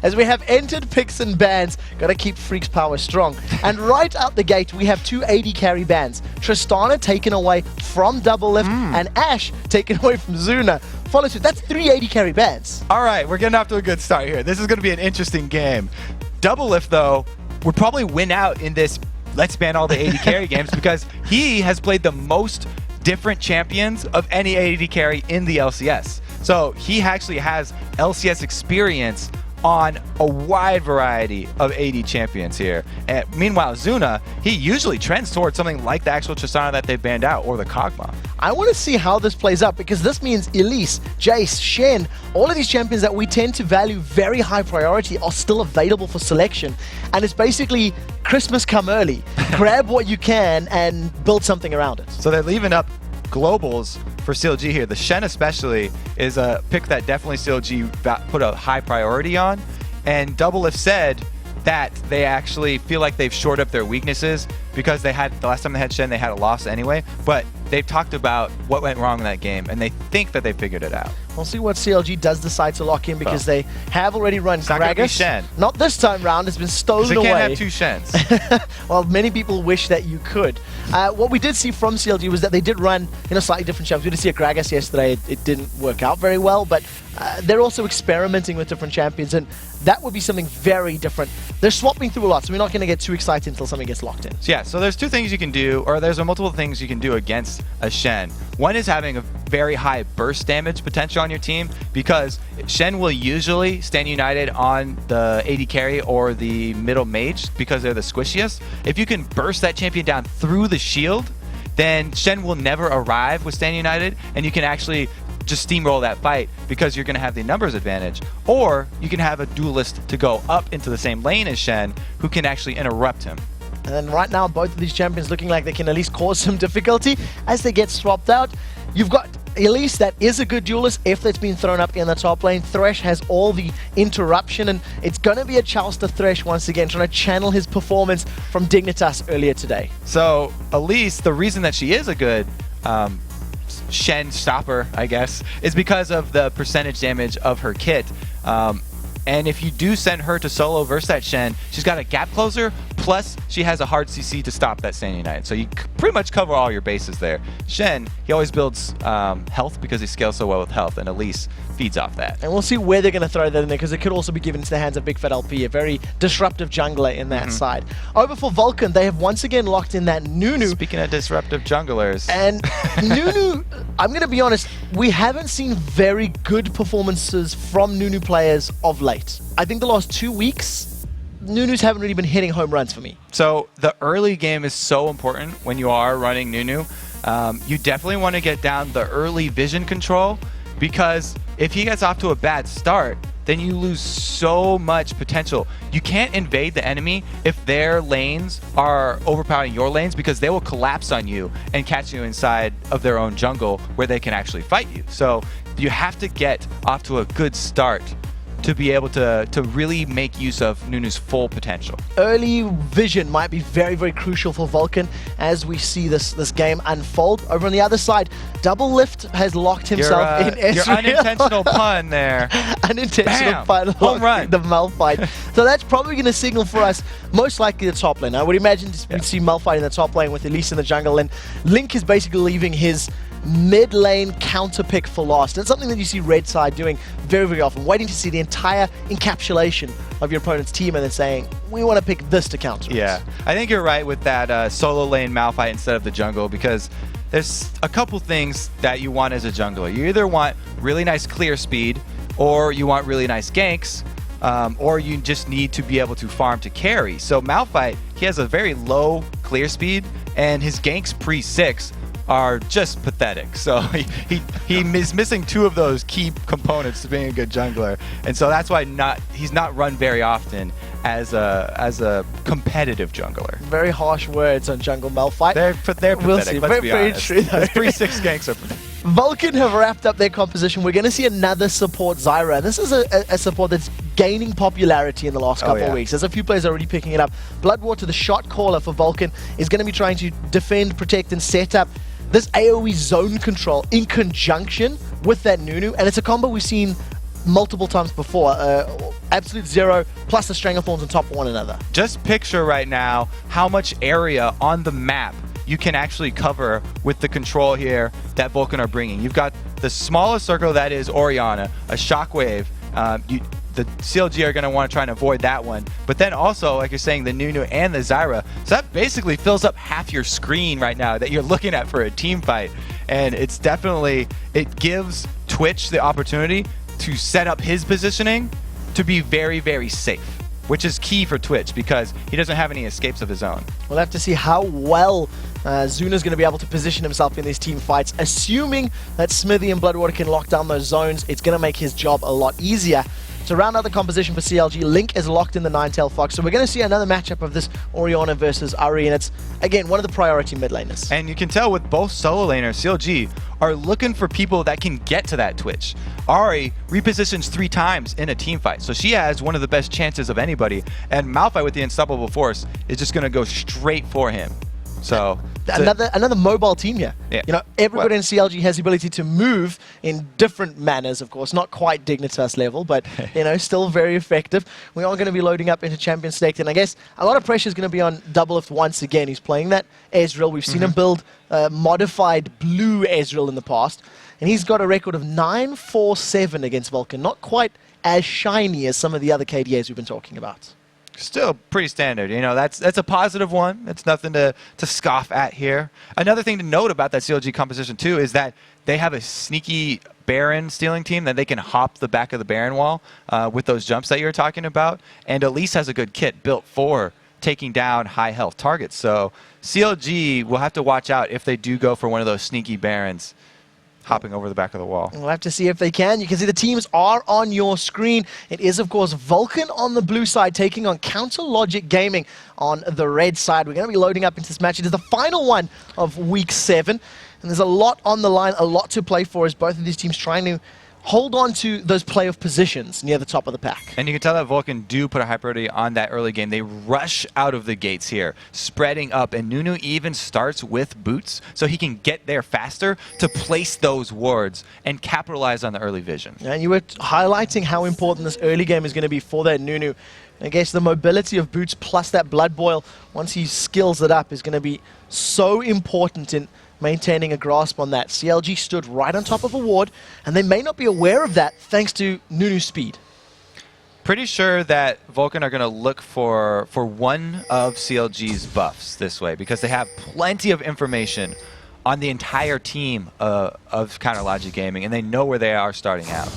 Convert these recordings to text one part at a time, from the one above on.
As we have entered picks and bans, gotta keep Freak's power strong. And right out the gate, we have two AD carry bans. Tristana taken away from Doublelift, and Ashe taken away from Zuna. Follow suit, that's 3 AD carry bans. All right, we're getting off to a good start here. This is gonna be an interesting game. Doublelift, though, would probably win out in this let's ban all the AD carry games because he has played the most different champions of any AD carry in the LCS. So he actually has LCS experience on a wide variety of AD champions here. And meanwhile, Zuna, he usually trends towards something like the actual Tristana that they've banned out, or the Kog'Maw. I want to see how this plays out, because this means Elise, Jace, Shen, all of these champions that we tend to value very high priority are still available for selection. And it's basically Christmas come early. Grab what you can and build something around it. So they're leaving up globals for CLG here. The Shen especially is a pick that definitely CLG put a high priority on, and Doublelift said that they actually feel like they've shored up their weaknesses because they had, the last time they had Shen, they had a loss anyway, but they've talked about what went wrong in that game, and they think that they figured it out. We'll see what CLG does decide to lock in, because they have already run Gragas. Shen. Not this time round, it's been stolen away. They can't have two Shens. Well, many people wish that you could. What we did see from CLG was that they did run slightly different champs. We did see a Gragas yesterday. It didn't work out very well, but they're also experimenting with different champions, and that would be something very different. They're swapping through a lot, so we're not going to get too excited until something gets locked in. Yeah, so there's two things you can do, or there's multiple things you can do against a Shen. One is having a very high burst damage potential on your team, because Shen will usually stand united on the AD carry or the middle mage because they're the squishiest. If you can burst that champion down through the shield, then Shen will never arrive with stand united, and you can actually just steamroll that fight because you're going to have the numbers advantage. Or you can have a duelist to go up into the same lane as Shen who can actually interrupt him. And then right now, both of these champions looking like they can at least cause some difficulty as they get swapped out. You've got Elise, that is a good duelist if that's been thrown up in the top lane. Thresh has all the interruption, and it's going to be a Chauster Thresh once again, trying to channel his performance from Dignitas earlier today. So Elise, the reason that she is a good Shen stopper, I guess, is because of the percentage damage of her kit. And if you do send her to solo versus that Shen, she's got a gap closer, plus she has a hard CC to stop that Stand United. So you pretty much cover all your bases there. Shen, he always builds health because he scales so well with health, and Elise feeds off that. And we'll see where they're going to throw that in there, because it could also be given into the hands of bigfatlp, a very disruptive jungler in that side. Over for Vulcan, they have once again locked in that Nunu. Speaking of disruptive junglers. And Nunu, I'm going to be honest, we haven't seen very good performances from Nunu players of late. I think the last 2 weeks, Nunus haven't really been hitting home runs for me. So the early game is so important when you are running Nunu. You definitely want to get down the early vision control, because if he gets off to a bad start, then you lose so much potential. You can't invade the enemy if their lanes are overpowering your lanes, because they will collapse on you and catch you inside of their own jungle where they can actually fight you. So you have to get off to a good start to be able to really make use of Nunu's full potential. Early vision might be very, very crucial for Vulcan as we see this game unfold. Over on the other side, Doublelift has locked himself in Ezreal. Your unintentional pun there. Unintentional pun. Home run. The Malphite. So that's probably going to signal for us most likely the top lane. I would imagine we'd see Malphite in the top lane with Elise in the jungle, and Link is basically leaving his mid-lane counter pick for last. And it's something that you see Red side doing very, very often, waiting to see the entire encapsulation of your opponent's team and then saying, we want to pick this to counter. Yeah, I think you're right with that solo lane Malphite instead of the jungle, because there's a couple things that you want as a jungler. You either want really nice clear speed, or you want really nice ganks, or you just need to be able to farm to carry. So Malphite, he has a very low clear speed, and his ganks pre-6 are just pathetic. So he is missing 2 of those key components to being a good jungler, and so that's why he's not run very often as a competitive jungler. Very harsh words on jungle Malphite. They're pathetic. We'll see. Let's be honest. True, though. 3-6 ganks are pathetic. Vulcan have wrapped up their composition. We're going to see another support, Zyra. This is a support that's gaining popularity in the last couple of weeks. There's a few players already picking it up. BloodWater, the shot caller for Vulcan, is going to be trying to defend, protect, and set up this AoE zone control in conjunction with that Nunu, and it's a combo we've seen multiple times before. Absolute zero plus the Stranglethorns on top of one another. Just picture right now how much area on the map you can actually cover with the control here that Vulcan are bringing. You've got the smallest circle that is Orianna, a Shockwave. The CLG are going to want to try and avoid that one. But then also, like you're saying, the Nunu and the Zyra. So that basically fills up half your screen right now that you're looking at for a team fight. And it's definitely, it gives Twitch the opportunity to set up his positioning to be very, very safe, which is key for Twitch because he doesn't have any escapes of his own. We'll have to see how well Zuna's going to be able to position himself in these team fights. Assuming that Xmithie and BloodWater can lock down those zones, it's going to make his job a lot easier. To round out the composition for CLG, Link is locked in the Ninetale Fox, so we're going to see another matchup of this Orianna versus Ari, and it's, again, one of the priority mid laners. And you can tell with both solo laners, CLG are looking for people that can get to that Twitch. Ari repositions 3 times in a team fight, so she has one of the best chances of anybody, and Malphite with the Unstoppable Force is just going to go straight for him. So another mobile team here. Yeah. You know, everybody in CLG has the ability to move in different manners, of course, not quite Dignitas level, but you know, still very effective. We are going to be loading up into Champion Staked, and I guess a lot of pressure is going to be on Doublelift once again. He's playing that Ezreal. We've seen him build modified blue Ezreal in the past, and he's got a record of 9-4-7 against Vulcan. Not quite as shiny as some of the other KDAs we've been talking about. Still pretty standard. You know, that's a positive one. It's nothing to scoff at here. Another thing to note about that CLG composition too is that they have a sneaky Baron stealing team that they can hop the back of the Baron wall with those jumps that you're talking about. And Elise has a good kit built for taking down high health targets. So CLG will have to watch out if they do go for one of those sneaky Barons hopping over the back of the wall. We'll have to see if they can. You can see the teams are on your screen. It is, of course, Vulcan on the blue side taking on Counter Logic Gaming on the red side. We're going to be loading up into this match. It is the final one of Week 7, and there's a lot on the line, a lot to play for as both of these teams trying to hold on to those playoff positions near the top of the pack. And you can tell that Vulcan do put a high priority on that early game. They rush out of the gates here, spreading up, and Nunu even starts with boots so he can get there faster to place those wards and capitalize on the early vision. And you were highlighting how important this early game is going to be for that Nunu. I guess the mobility of boots plus that blood boil, once he skills it up, is going to be so important in maintaining a grasp on that. CLG stood right on top of a ward, and they may not be aware of that thanks to Nunu's speed. Pretty sure that Vulcan are going to look for one of CLG's buffs this way because they have plenty of information on the entire team of Counter Logic Gaming, and they know where they are starting out.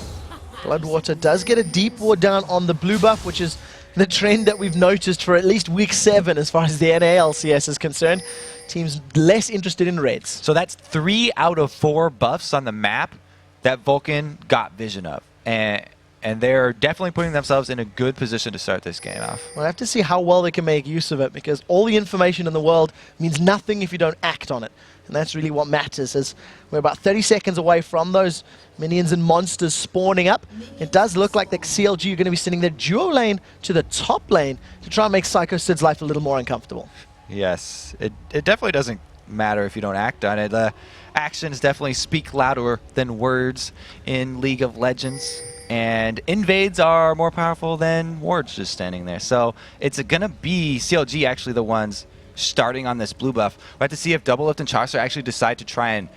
BloodWater does get a deep ward down on the blue buff, which is the trend that we've noticed for at least Week 7 as far as the NA LCS is concerned. Teams less interested in reds. So that's 3 out of 4 buffs on the map that Vulcan got vision of. And they're definitely putting themselves in a good position to start this game off. We'll have to see how well they can make use of it, because all the information in the world means nothing if you don't act on it. And that's really what matters, as we're about 30 seconds away from those minions and monsters spawning up. It does look like the CLG are going to be sending their duo lane to the top lane to try and make Sycho Sid's life a little more uncomfortable. Yes, it definitely doesn't matter if you don't act on it. The actions definitely speak louder than words in League of Legends. And invades are more powerful than wards just standing there. So it's going to be CLG actually the ones starting on this blue buff. We'll have to see if Doublelift and Chauster actually decide to try and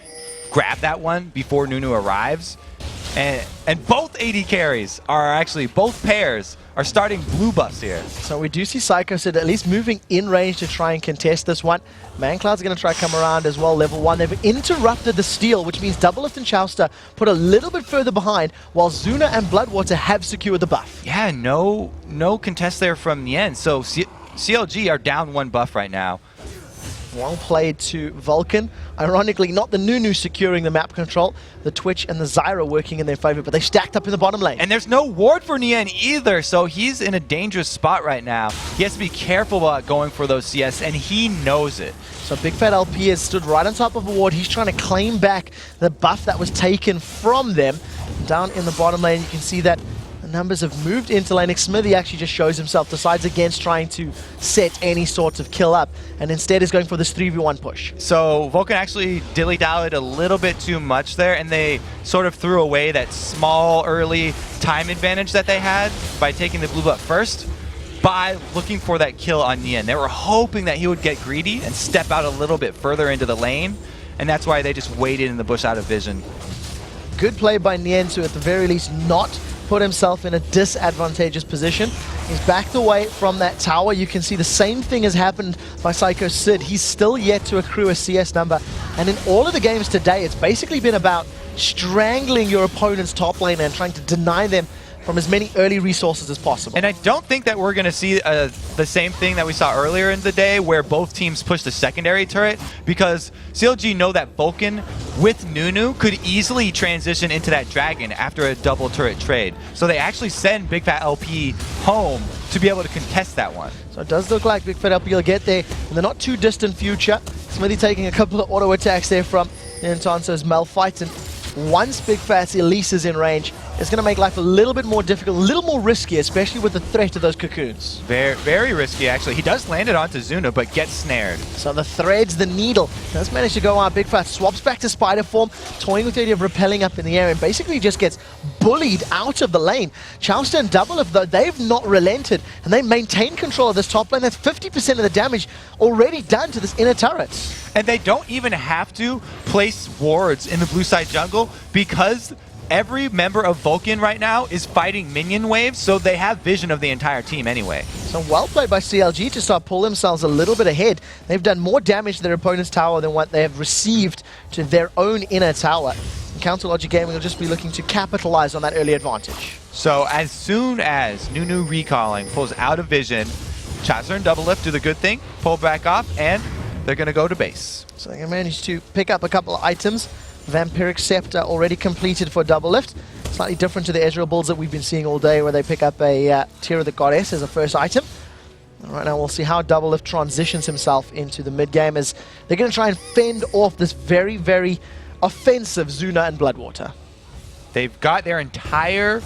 grab that one before Nunu arrives. And both AD carries are actually, both pairs are starting blue buffs here. So we do see Sycho Sid at least moving in range to try and contest this one. mancloud's going to try to come around as well, level 1. They've interrupted the steal, which means Doublelift and Chauster put a little bit further behind, while Zuna and BloodWater have secured the buff. Yeah, no contest there from Nien. So CLG are down 1 buff right now. Well played to Vulcan. Ironically, not the Nunu securing the map control. The Twitch and the Zyra working in their favor, but they stacked up in the bottom lane. And there's no ward for Nien either, so he's in a dangerous spot right now. He has to be careful about going for those CS, and he knows it. So bigfatlp has stood right on top of a ward. He's trying to claim back the buff that was taken from them. Down in the bottom lane, you can see that numbers have moved into lane. Xmithie actually just shows himself, decides against trying to set any sort of kill up, and instead is going for this 3v1 push. So Vulcan actually dilly-dallied a little bit too much there, and they sort of threw away that small early time advantage that they had by taking the blue buff first by looking for that kill on Nien. They were hoping that he would get greedy and step out a little bit further into the lane, and that's why they just waited in the bush out of vision. Good play by Nien to, at the very least, not put himself in a disadvantageous position. He's backed away from that tower. You can see the same thing has happened by Sycho Sid. He's still yet to accrue a CS number. And in all of the games today, it's basically been about strangling your opponent's top lane and trying to deny them from as many early resources as possible. And I don't think that we're going to see the same thing that we saw earlier in the day where both teams push the secondary turret, because CLG know that Vulcan with Nunu could easily transition into that dragon after a double turret trade. So they actually send bigfatlp home to be able to contest that one. So it does look like bigfatlp will get there in the not too distant future. Xmithie taking a couple of auto attacks there from Nientonsoh's Malphite, and once bigfat Elise is in range, it's going to make life a little bit more difficult, a little more risky, especially with the threat of those cocoons. Very, very risky, actually. He does land it onto Zuna, but gets snared. So the threads, the needle, does manage to go out. bigfat swaps back to spider form, toying with the idea of rappelling up in the air, and basically just gets bullied out of the lane. Chauster and Doublelift, though, they've not relented, and they maintain control of this top lane. That's 50% of the damage already done to this inner turret. And they don't even have to place wards in the blue side jungle, because every member of Vulcan right now is fighting minion waves, so they have vision of the entire team anyway. So well played by CLG to start pull themselves a little bit ahead. They've done more damage to their opponent's tower than what they have received to their own inner tower. And Counter Logic Gaming will just be looking to capitalize on that early advantage. So as soon as Nunu recalling pulls out of vision, Chauster and Doublelift do the good thing, pull back off, and they're going to go to base. So they managed to pick up a couple of items. Vampiric Scepter already completed for Doublelift. Slightly different to the Ezreal builds that we've been seeing all day, where they pick up a Tear of the Goddess as a first item. And right now we'll see how Doublelift transitions himself into the mid-game, as they're going to try and fend off this very, very offensive Zuna and BloodWater. They've got their entire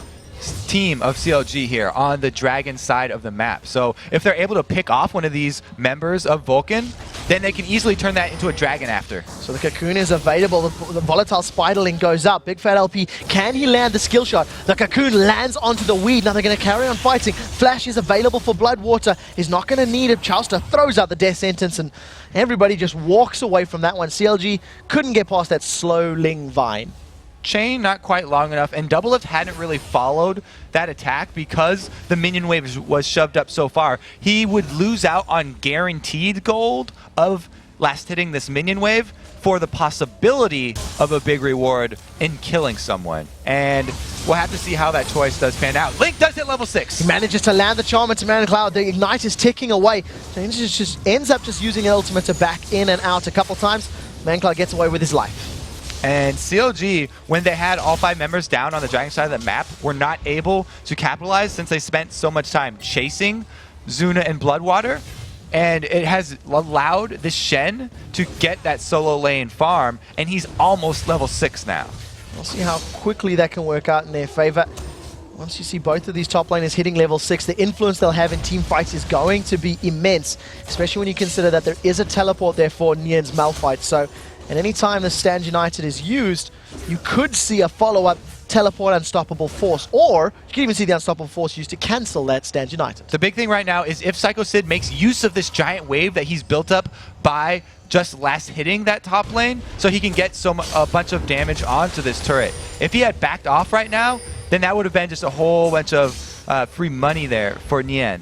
team of CLG here on the dragon side of the map. So if they're able to pick off one of these members of Vulcan, then they can easily turn that into a dragon after. So the cocoon is available, the volatile spiderling goes up. bigfatlp, can he land the skill shot? The cocoon lands onto the weed. Now they're going to carry on fighting. Flash is available for BloodWater. He's not going to need it. Chauster throws out the death sentence, and everybody just walks away from that one. CLG couldn't get past that slow Ling Vine. Chain not quite long enough, and Doublelift hadn't really followed that attack because the minion wave was shoved up so far. He would lose out on guaranteed gold of last hitting this minion wave for the possibility of a big reward in killing someone. And we'll have to see how that choice does pan out. Link does hit level 6. He manages to land the charm into mancloud. The ignite is ticking away. So he just ends up just using an ultimate to back in and out a couple times. mancloud gets away with his life. And CLG, when they had all 5 members down on the dragon side of the map, were not able to capitalize since they spent so much time chasing Zuna and BloodWater. And it has allowed the Shen to get that solo lane farm, and he's almost level 6 now. We'll see how quickly that can work out in their favor. Once you see both of these top laners hitting level 6, the influence they'll have in team fights is going to be immense, especially when you consider that there is a teleport there for Nien's Malphite. So at any time the Stand United is used, you could see a follow-up teleport Unstoppable Force, or you can even see the Unstoppable Force used to cancel that Stand United. The big thing right now is if Sycho Sid makes use of this giant wave that he's built up by just last hitting that top lane, so he can get a bunch of damage onto this turret. If he had backed off right now, then that would have been just a whole bunch of free money there for Nien.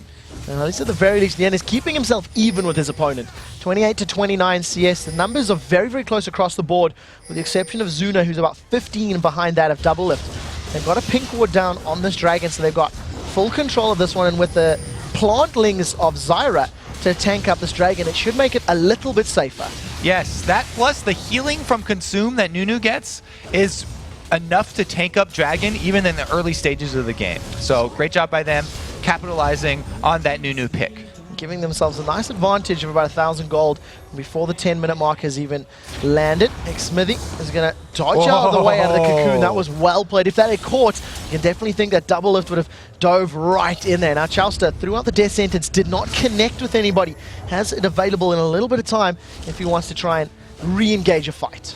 At least at the very least, Nien is keeping himself even with his opponent. 28 to 29 CS. The numbers are very, very close across the board, with the exception of Zuna, who's about 15 behind that of Doublelift. They've got a pink ward down on this dragon, so they've got full control of this one, and with the plantlings of Zyra to tank up this dragon, it should make it a little bit safer. Yes, that plus the healing from Consume that Nunu gets is enough to tank up Dragon even in the early stages of the game. So great job by them capitalizing on that Nunu pick. giving themselves a nice advantage of about 1,000 gold before the 10-minute mark has even landed. Xmithie is going to dodge out of the way out of the cocoon. That was well played. If that had caught, you can definitely think that Doublelift would have dove right in there. Now, Chauster, throughout the death sentence, did not connect with anybody. Has it available in a little bit of time if he wants to try and re-engage a fight.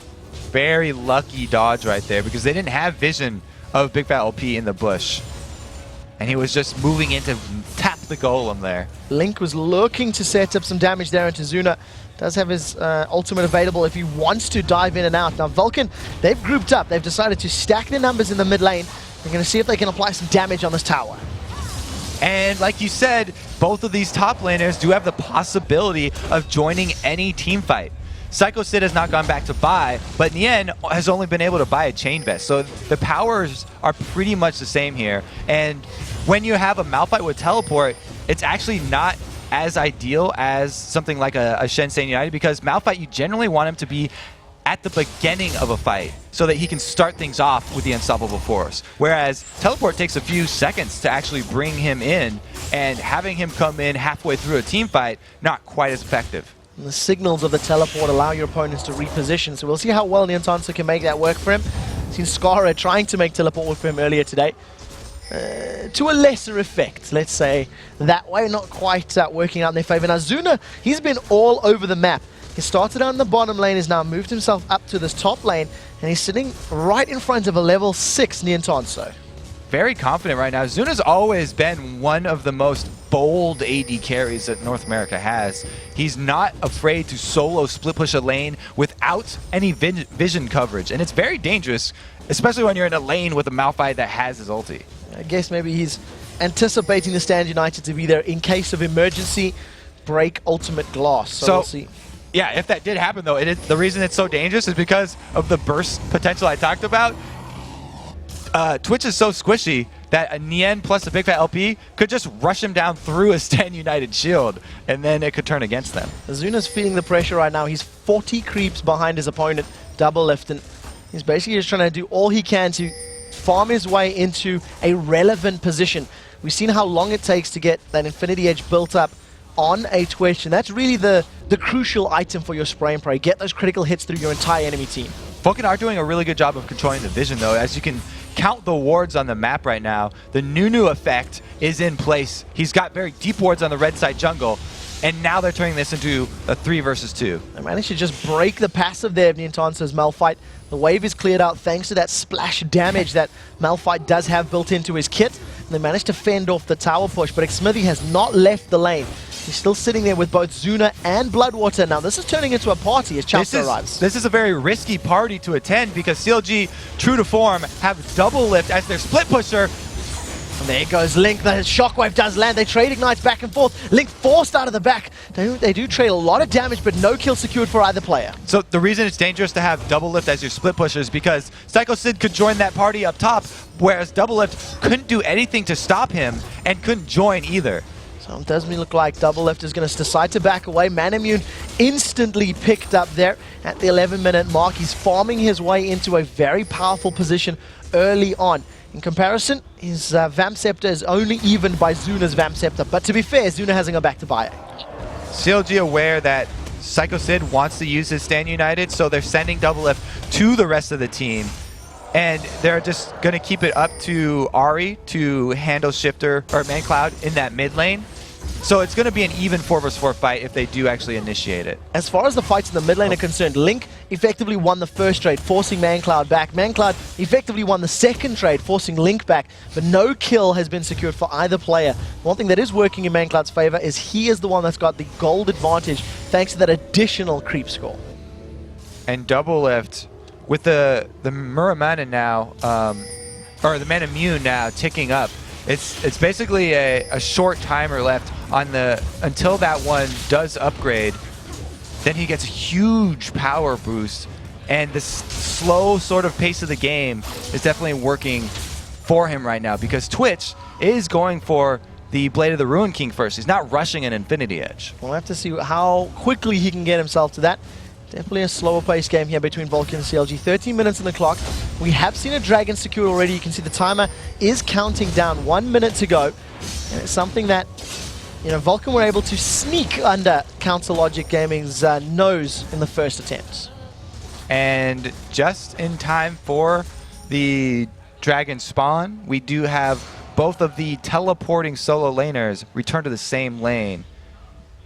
Very lucky dodge right there because they didn't have vision of bigfatlp in the bush. And he was just moving in to tap the golem there. Link was looking to set up some damage there into Zuna. Does have his ultimate available if he wants to dive in and out. Now Vulcan, they've grouped up. They've decided to stack their numbers in the mid lane. They're going to see if they can apply some damage on this tower. And like you said, both of these top laners do have the possibility of joining any team fight. Sycho Sid has not gone back to buy, but Nien has only been able to buy a chain vest. So the powers are pretty much the same here. And when you have a Malphite with teleport, it's actually not as ideal as something like a Shen Stain United, because Malphite, you generally want him to be at the beginning of a fight so that he can start things off with the unstoppable force. Whereas teleport takes a few seconds to actually bring him in, and having him come in halfway through a team fight, not quite as effective. And the signals of the teleport allow your opponents to reposition, so we'll see how well Nientonsoh can make that work for him. Seen Skara trying to make teleport work for him earlier today. To a lesser effect, let's say that way, not quite working out in their favor. Now Zuna, he's been all over the map. He started on the bottom lane, has now moved himself up to this top lane, and he's sitting right in front of a level 6 Nientonsoh. Very confident right now. Zuna's always been one of the most bold AD carries that North America has. He's not afraid to solo split push a lane without any vision coverage, and it's very dangerous, especially when you're in a lane with a Malphite that has his ulti. I guess maybe he's anticipating the Stand United to be there in case of emergency, break ultimate glass. So we'll see. Yeah, if that did happen though, the reason it's so dangerous is because of the burst potential I talked about. Twitch is so squishy that a Nien plus a bigfatlp could just rush him down through a Stand United shield, and then it could turn against them. Zuna's feeling the pressure right now. He's 40 creeps behind his opponent, Doublelift, and he's basically just trying to do all he can to farm his way into a relevant position. We've seen how long it takes to get that Infinity Edge built up on a Twitch, and that's really the crucial item for your spray and pray. Get those critical hits through your entire enemy team. Vulcan are doing a really good job of controlling the vision though. As you can count the wards on the map right now, the Nunu effect is in place. He's got very deep wards on the red side jungle, and now they're turning this into a 3 versus 2. They managed to just break the passive there of Nientonsoh's Malphite. The wave is cleared out thanks to that splash damage that Malphite does have built into his kit. And they managed to fend off the tower push, but Xmithie has not left the lane. He's still sitting there with both Zuna and BloodWater. Now this is turning into a party as Chauster arrives. This is a very risky party to attend because CLG, true to form, have Doublelift as their split pusher. And there goes Link. The shockwave does land. They trade ignites back and forth. Link forced out of the back. They do trade a lot of damage, but no kill secured for either player. So the reason it's dangerous to have Doublelift as your split pusher is because Sycho Sid could join that party up top, whereas Doublelift couldn't do anything to stop him and couldn't join either. So it does look like Doublelift is going to decide to back away. Manamune instantly picked up there at the 11-minute mark. He's farming his way into a very powerful position early on. In comparison, his Vamp Scepter is only evened by Zuna's Vamp Scepter. But to be fair, Zuna hasn't gone back to buy it. CLG aware that Sycho Sid wants to use his Stand United, so they're sending Doublelift to the rest of the team. And they're just going to keep it up to Ahri to handle Shifter or mancloud in that mid lane. So it's going to be an even 4 versus 4 fight if they do actually initiate it. As far as the fights in the mid lane are concerned, Link effectively won the first trade, forcing mancloud back. Mancloud effectively won the second trade, forcing Link back, but no kill has been secured for either player. One thing that is working in mancloud's favor is he is the one that's got the gold advantage thanks to that additional creep score. And Doublelift, with the Muramana now, or the Manamune now ticking up, it's basically a short timer left on the until that one does upgrade. Then he gets a huge power boost, and this slow sort of pace of the game is definitely working for him right now because Twitch is going for the Blade of the Ruin King first. He's not rushing an Infinity Edge. We'll have to see how quickly he can get himself to that. Definitely a slower pace game here between Vulcan and CLG. 13 minutes on the clock. We have seen a dragon secured already. You can see the timer is counting down. 1 minute to go. And it's something that you know, Vulcan were able to sneak under Counter Logic Gaming's nose in the first attempt. And just in time for the Dragon spawn, we do have both of the teleporting solo laners return to the same lane.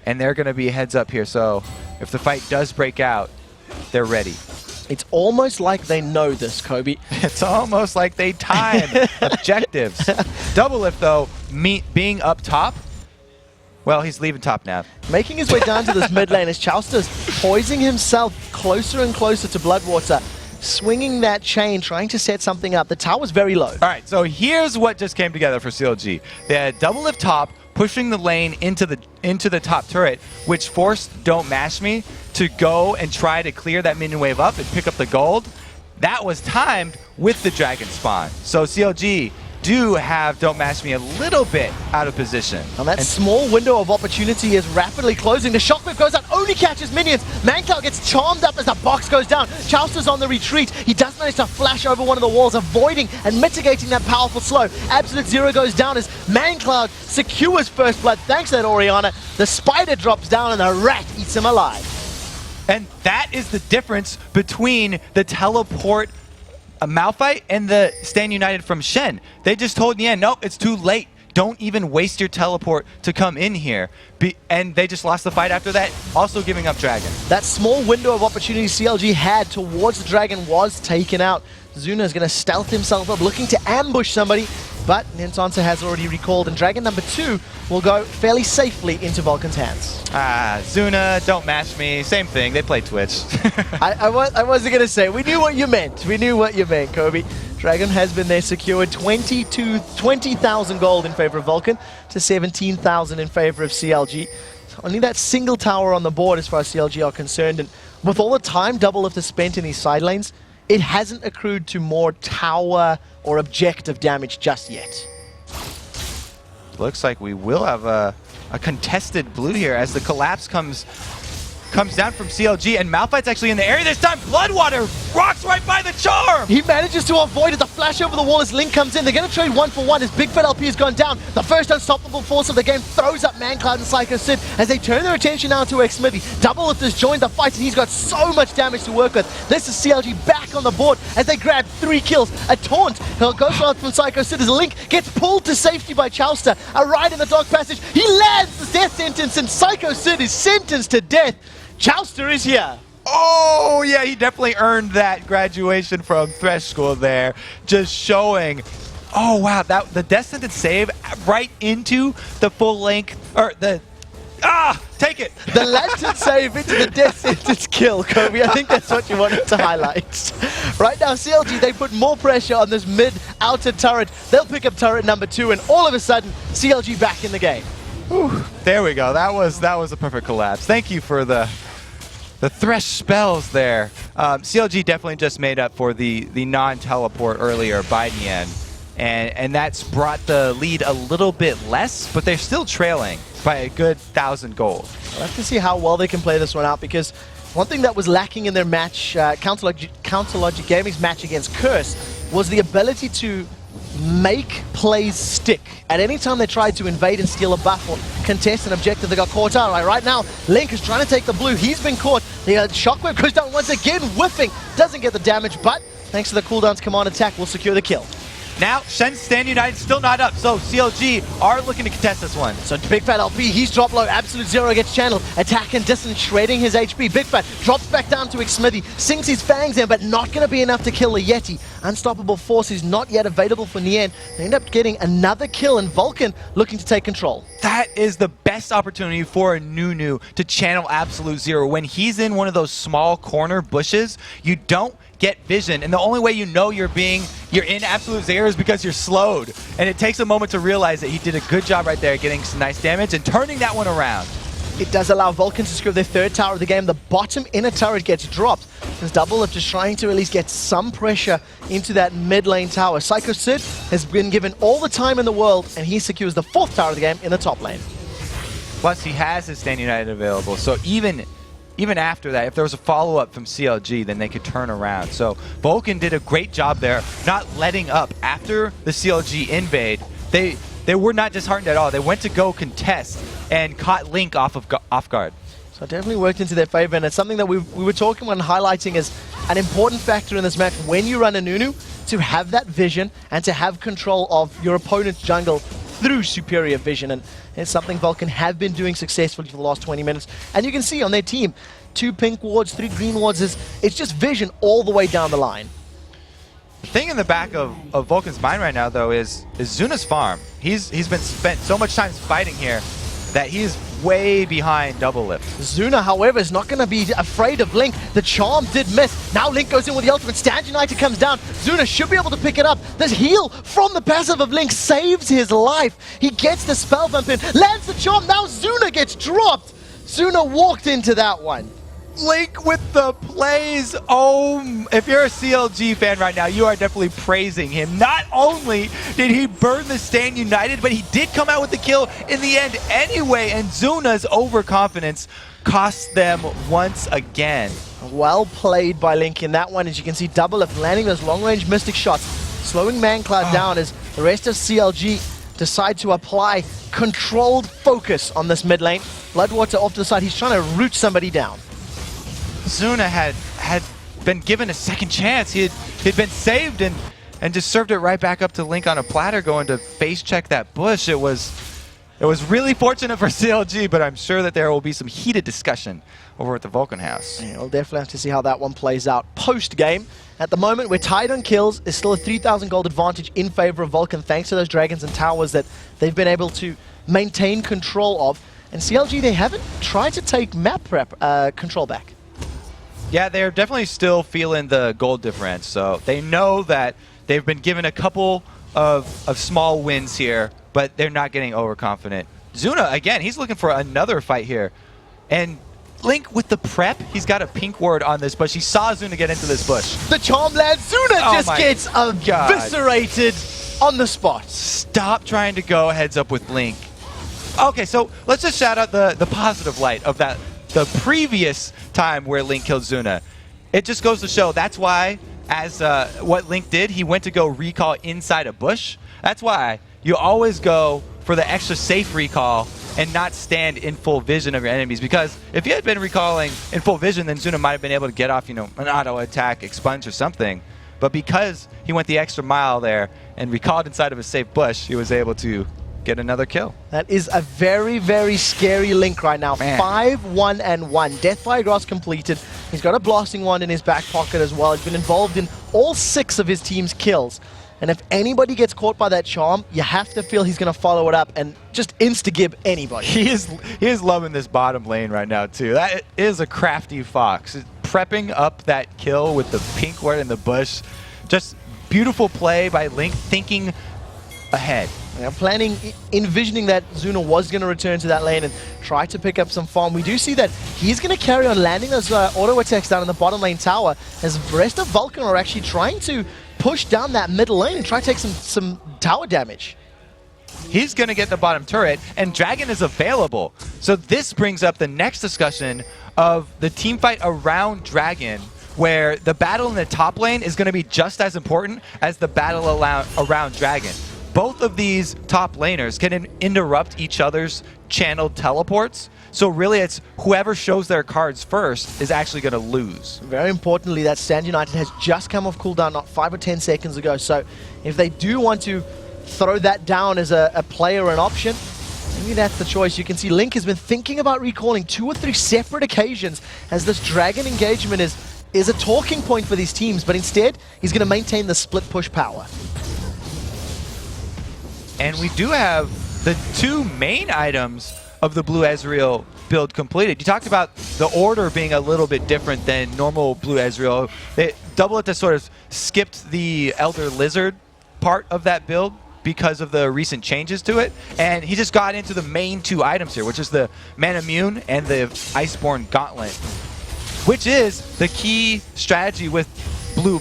And they're going to be heads up here, so if the fight does break out, they're ready. It's almost like they know this, Kobe. It's almost like they time objectives. Doublelift, though, being up top, well, he's leaving top now. Making his way down to this mid lane as Chauster's poising himself closer and closer to BloodWater, swinging that chain, trying to set something up. The tower's very low. All right, so here's what just came together for CLG. They had Doublelift top, pushing the lane into the top turret, which forced Don't Mash Me to go and try to clear that minion wave up and pick up the gold. That was timed with the Dragon spawn. So CLG do have Don't Mash Me a little bit out of position. And that small window of opportunity is rapidly closing. The shockwave goes out, only catches minions. mancloud gets charmed up as the box goes down. Chauster's on the retreat. He does manage to flash over one of the walls, avoiding and mitigating that powerful slow. Absolute Zero goes down as mancloud secures first blood thanks to that Orianna. The spider drops down and the rat eats him alive. And that is the difference between the teleport Malphite and the Stand United from Shen. They just told Nien, nope, it's too late. Don't even waste your teleport to come in here. And they just lost the fight after that, also giving up Dragon. That small window of opportunity CLG had towards the Dragon was taken out. Zuna is going to stealth himself up, looking to ambush somebody, but Nientonsoh has already recalled, and Dragon number 2 will go fairly safely into Vulcan's hands. Zuna, Don't Mash Me, same thing. They play Twitch. I wasn't going to say. We knew what you meant. We knew what you meant, Kobe. Dragon has been there secured 20,000 gold in favor of Vulcan to 17,000 in favor of CLG. So only that single tower on the board as far as CLG are concerned. And with all the time Doublelift has spent in these side lanes, it hasn't accrued to more tower or objective damage just yet. Looks like we will have a contested blue here as the collapse comes down from CLG, and Malphite's actually in the area this time. BloodWater rocks right by the charm! He manages to avoid it. The flash over the wall as Link comes in. They're going to trade 1-for-1 as bigfatlp has gone down. The first unstoppable force of the game throws up mancloud and Sycho Sid as they turn their attention now to Xmithie. Doublelift has joined the fight and he's got so much damage to work with. This is CLG back on the board as they grab 3 kills. A taunt goes out from Sycho Sid as Link gets pulled to safety by Chauster. A ride in the dark passage. He lands the death sentence and Sycho Sid is sentenced to death. Chauster is here. Oh, yeah, he definitely earned that graduation from Thresh School there. Just showing, oh, wow, that the death sentence save right into the full length, or the, take it. The lantern save into the death sentence kill, Kobe. I think that's what you wanted to highlight. Right now, CLG, they put more pressure on this mid-outer turret. They'll pick up turret number 2, and all of a sudden, CLG back in the game. Whew, there we go. That was a perfect collapse. Thank you for the Thresh spells there. CLG definitely just made up for the non-teleport earlier by Nien. And that's brought the lead a little bit less, but they're still trailing by a good 1,000 gold. We'll have to see how well they can play this one out, because one thing that was lacking in their match, Counter Logic Gaming's match against Curse, was the ability to make plays stick. At any time they tried to invade and steal a buff or contest an objective, they got caught out. Right now, Link is trying to take the blue. He's been caught. The shockwave goes down once again, whiffing. Doesn't get the damage, but thanks to the cooldown's command attack, will secure the kill. Now, Shen's Stand United still not up, so CLG are looking to contest this one. So bigfatlp, he's dropped low. Absolute Zero gets channeled. Attack and distance, shredding his HP. Bigfat drops back down to Xmithie, sinks his fangs in, but not going to be enough to kill the Yeti. Unstoppable Force is not yet available for Nien. They end up getting another kill, and Vulcan looking to take control. That is the best opportunity for a Nunu to channel Absolute Zero. When he's in one of those small corner bushes, you don't get vision, and the only way you know you're in Absolute Zero is because you're slowed. And it takes a moment to realize that he did a good job right there, getting some nice damage and turning that one around. It does allow Vulcan to secure their 3rd tower of the game. The bottom inner turret gets dropped, as Doublelift just trying to at least get some pressure into that mid lane tower. Sycho Sid has been given all the time in the world, and he secures the 4th tower of the game in the top lane. Plus, he has his Stand United available, so even after that, if there was a follow-up from CLG, then they could turn around. So Vulcan did a great job there, not letting up. After the CLG invade, they were not disheartened at all. They went to go contest and caught Link off guard. So it definitely worked into their favor, and it's something that we were talking about and highlighting as an important factor in this match when you run a Nunu, to have that vision and to have control of your opponent's jungle through superior vision. And it's something Vulcan have been doing successfully for the last 20 minutes. And you can see on their team, 2 pink wards, 3 green wards, it's just vision all the way down the line. The thing in the back of Vulcan's mind right now, though, is Zuna's farm. He's been spent so much time fighting here that he's way behind Doublelift. Zuna, however, is not going to be afraid of Link. The charm did miss. Now Link goes in with the ultimate. Stand United comes down. Zuna should be able to pick it up. This heal from the passive of Link saves his life. He gets the spell bump in, lands the charm. Now Zuna gets dropped. Zuna walked into that one. Link with the plays. Oh, if you're a CLG fan right now, you are definitely praising him. Not only did he burn the Stand United, but he did come out with the kill in the end anyway, and Zuna's overconfidence cost them once again. Well played by Link in that one. As you can see, Doublelift landing those long-range Mystic shots, slowing mancloud down as the rest of CLG decide to apply controlled focus on this mid lane. BloodWater off to the side. He's trying to root somebody down. Zuna had been given a second chance. He'd been saved and just served it right back up to Link on a platter, going to face check that bush. It was really fortunate for CLG, but I'm sure that there will be some heated discussion over at the Vulcan house. Yeah, we'll definitely have to see how that one plays out post-game. At the moment, we're tied on kills. There's still a 3,000 gold advantage in favor of Vulcan, thanks to those dragons and towers that they've been able to maintain control of. And CLG, they haven't tried to take map prep control back. Yeah, they're definitely still feeling the gold difference, so they know that they've been given a couple of small wins here, but they're not getting overconfident. Zuna, again, he's looking for another fight here. And Link with the prep, he's got a pink ward on this bush. He saw Zuna get into this bush. The charm lands, Zuna just gets eviscerated on the spot. Stop trying to go heads up with Link. Okay, so let's just shout out the positive light of that. The previous time where Link killed Zuna. It just goes to show that's why, as what Link did, he went to go recall inside a bush. That's why you always go for the extra safe recall and not stand in full vision of your enemies, because if you had been recalling in full vision, then Zuna might have been able to get off, an auto attack, expunge or something. But because he went the extra mile there and recalled inside of a safe bush, he was able to get another kill. That is a very, very scary Link right now. 5-1-1. Death by Grass completed. He's got a blasting wand in his back pocket as well. He's been involved in all 6 of his team's kills. And if anybody gets caught by that charm, you have to feel he's going to follow it up and just insta-gib anybody. He is loving this bottom lane right now, too. That is a crafty fox. Prepping up that kill with the pink ward in the bush. Just beautiful play by Link, thinking ahead. Yeah, envisioning that Zuna was going to return to that lane and try to pick up some farm. We do see that he's going to carry on landing those auto attacks down in the bottom lane tower, as the rest of Vulcan are actually trying to push down that middle lane and try to take some tower damage. He's going to get the bottom turret, and Dragon is available. So this brings up the next discussion of the team fight around Dragon, where the battle in the top lane is going to be just as important as the battle around Dragon. Both of these top laners can interrupt each other's channeled teleports. So really, it's whoever shows their cards first is actually going to lose. Very importantly, that Stand United has just come off cooldown not 5 or 10 seconds ago. So if they do want to throw that down as a play or an option, maybe that's the choice. You can see Link has been thinking about recalling 2 or 3 separate occasions, as this Dragon engagement is a talking point for these teams. But instead, he's going to maintain the split push power. And we do have the 2 main items of the Blue Ezreal build completed. You talked about the order being a little bit different than normal Blue Ezreal. Doublelift has sort of skipped the Elder Lizard part of that build because of the recent changes to it. And he just got into the main 2 items here, which is the Man Immune and the Iceborne Gauntlet, which is the key strategy with Blue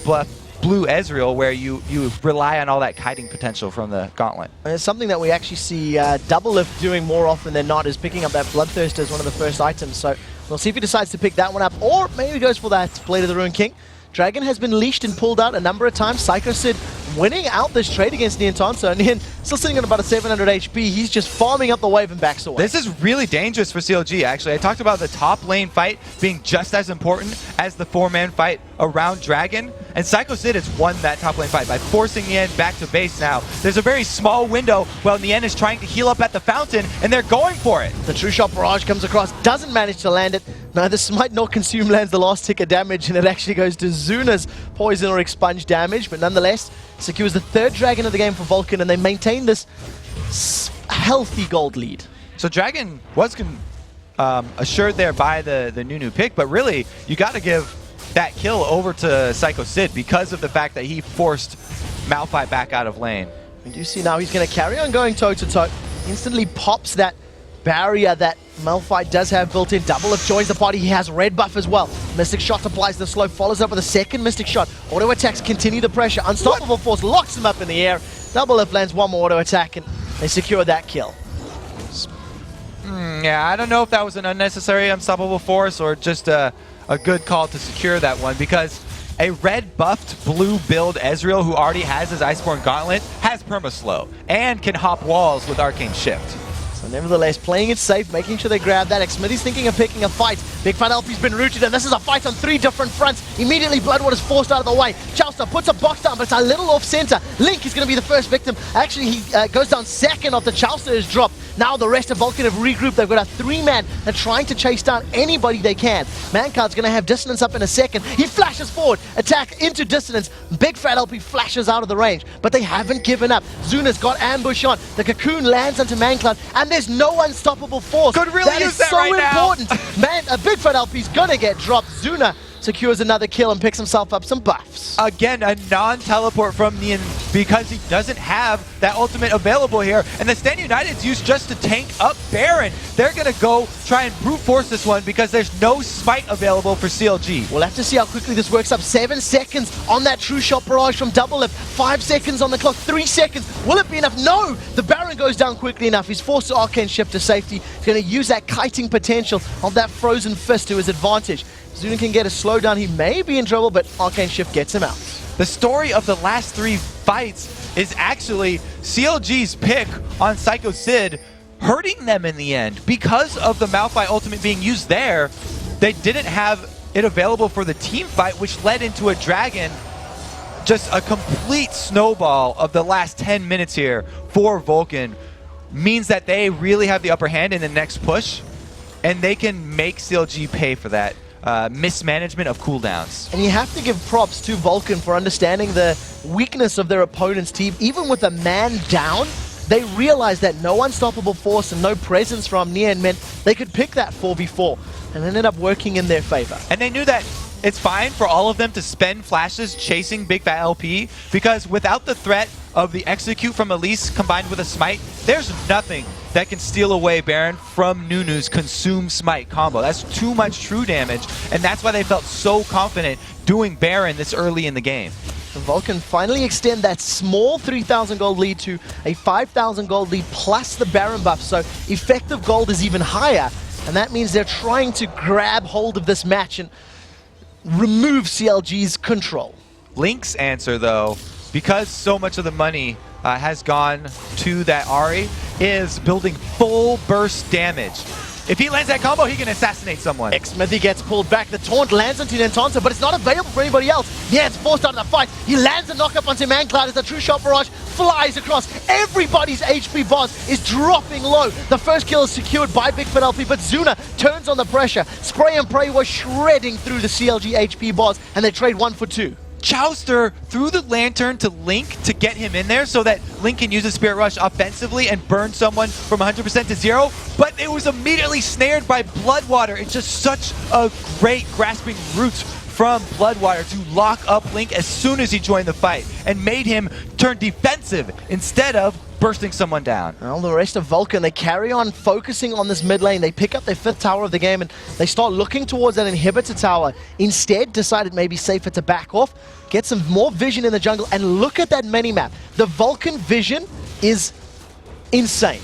Ezreal, where you rely on all that kiting potential from the Gauntlet. And it's something that we actually see Doublelift doing more often than not, is picking up that Bloodthirst as one of the first items. So we'll see if he decides to pick that one up, or maybe he goes for that Blade of the Ruined King. Dragon has been leashed and pulled out a number of times. Sycho Sid winning out this trade against Nientonsoh. And Still sitting at about a 700 HP. He's just farming up the wave and backs away. This is really dangerous for CLG, actually. I talked about the top lane fight being just as important as the 4-man fight around Dragon, and Sycho Sid has won that top lane fight by forcing Nien back to base now. There's a very small window while Nien is trying to heal up at the fountain, and they're going for it. The True Shot Barrage comes across, doesn't manage to land it. No, the Smite Not Consume lands the last tick of damage, and it actually goes to Zuna's Poison or Expunge damage, but nonetheless, secures the 3rd Dragon of the game for Vulcan, and they maintain this healthy gold lead. So Dragon was assured there by the new pick, but really, you got to give that kill over to Sycho Sid because of the fact that he forced Malphite back out of lane. We do see now he's going to carry on going toe-to-toe. Instantly pops that barrier that Malphite does have built in. Doublelift joins the party. He has red buff as well. Mystic Shot applies the slow, follows up with a second Mystic Shot. Auto attacks continue the pressure. Unstoppable Force locks him up in the air. Doublelift lands one more auto attack and they secure that kill. Yeah, I don't know if that was an unnecessary Unstoppable Force or just a good call to secure that one, because a red buffed blue build Ezreal who already has his Iceborne Gauntlet has perma-slow and can hop walls with Arcane Shift. So nevertheless, playing it safe, making sure they grab that. Xmithie's thinking of picking a fight. bigfatlp's been rooted, and this is a fight on 3 different fronts. Immediately, BloodWater's forced out of the way. Chauster puts a box down, but it's a little off-center. Link is going to be the first victim. Actually, he goes down second after Chauster is dropped. Now the rest of Vulcan have regrouped. They've got a 3-man. They're trying to chase down anybody they can. mancloud's going to have dissonance up in a second. He flashes forward, attack into dissonance. bigfatlp flashes out of the range, but they haven't given up. Zuna's got ambush on. The cocoon lands onto mancloud, and there's no unstoppable force. Could really use that right now. That is so important. Man, a bigfatlp's going to get dropped. Zuna secures another kill and picks himself up some buffs. Again, a non-teleport from Nien because he doesn't have that ultimate available here. And the Stand United's used just to tank up Baron. They're going to go try and brute force this one because there's no smite available for CLG. We'll have to see how quickly this works up. 7 seconds on that True Shot Barrage from Doublelift. 5 seconds on the clock. 3 seconds. Will it be enough? No! The Baron goes down quickly enough. He's forced to Arcane Shift to safety. He's going to use that kiting potential of that Frozen Fist to his advantage. Zuna can get a slowdown. He may be in trouble, but Arcane Shift gets him out. The story of the last 3 fights is actually CLG's pick on Sycho Sid hurting them in the end. Because of the Malphite ultimate being used there, they didn't have it available for the team fight, which led into a Dragon. Just a complete snowball of the last 10 minutes here for Vulcan means that they really have the upper hand in the next push, and they can make CLG pay for that. Mismanagement of cooldowns. And you have to give props to Vulcan for understanding the weakness of their opponent's team. Even with a man down, they realized that no unstoppable force and no presence from Nien meant they could pick that 4v4 and ended up working in their favor. And they knew that it's fine for all of them to spend flashes chasing bigfatlp, because without the threat of the execute from Elise combined with a smite, there's nothing that can steal away Baron from Nunu's Consume Smite combo. That's too much true damage, and that's why they felt so confident doing Baron this early in the game. The Vulcan finally extend that small 3,000 gold lead to a 5,000 gold lead plus the Baron buff, so effective gold is even higher, and that means they're trying to grab hold of this match and remove CLG's control. Link's answer, though, because so much of the money has gone to that Ahri, is building full burst damage. If he lands that combo, he can assassinate someone. Xmithie gets pulled back. The taunt lands onto Nientonsoh, but it's not available for anybody else. Yeah, it's forced out of the fight. He lands a knock-up onto mancloud as the True Shot Barrage flies across. Everybody's HP bars is dropping low. The first kill is secured by bigfatlp, but Zuna turns on the pressure. Spray and Pray was shredding through the CLG HP bars, and they trade 1 for 2. Chauster threw the lantern to Link to get him in there so that Link can use a Spirit Rush offensively and burn someone from 100% to 0, but it was immediately snared by BloodWater. It's just such a great grasping roots from BloodWater to lock up Link as soon as he joined the fight and made him turn defensive instead of bursting someone down. Well, the rest of Vulcan, they carry on focusing on this mid lane. They pick up their 5th tower of the game and they start looking towards that inhibitor tower. Instead, decided maybe safer to back off, get some more vision in the jungle, and look at that mini-map. The Vulcan vision is insane.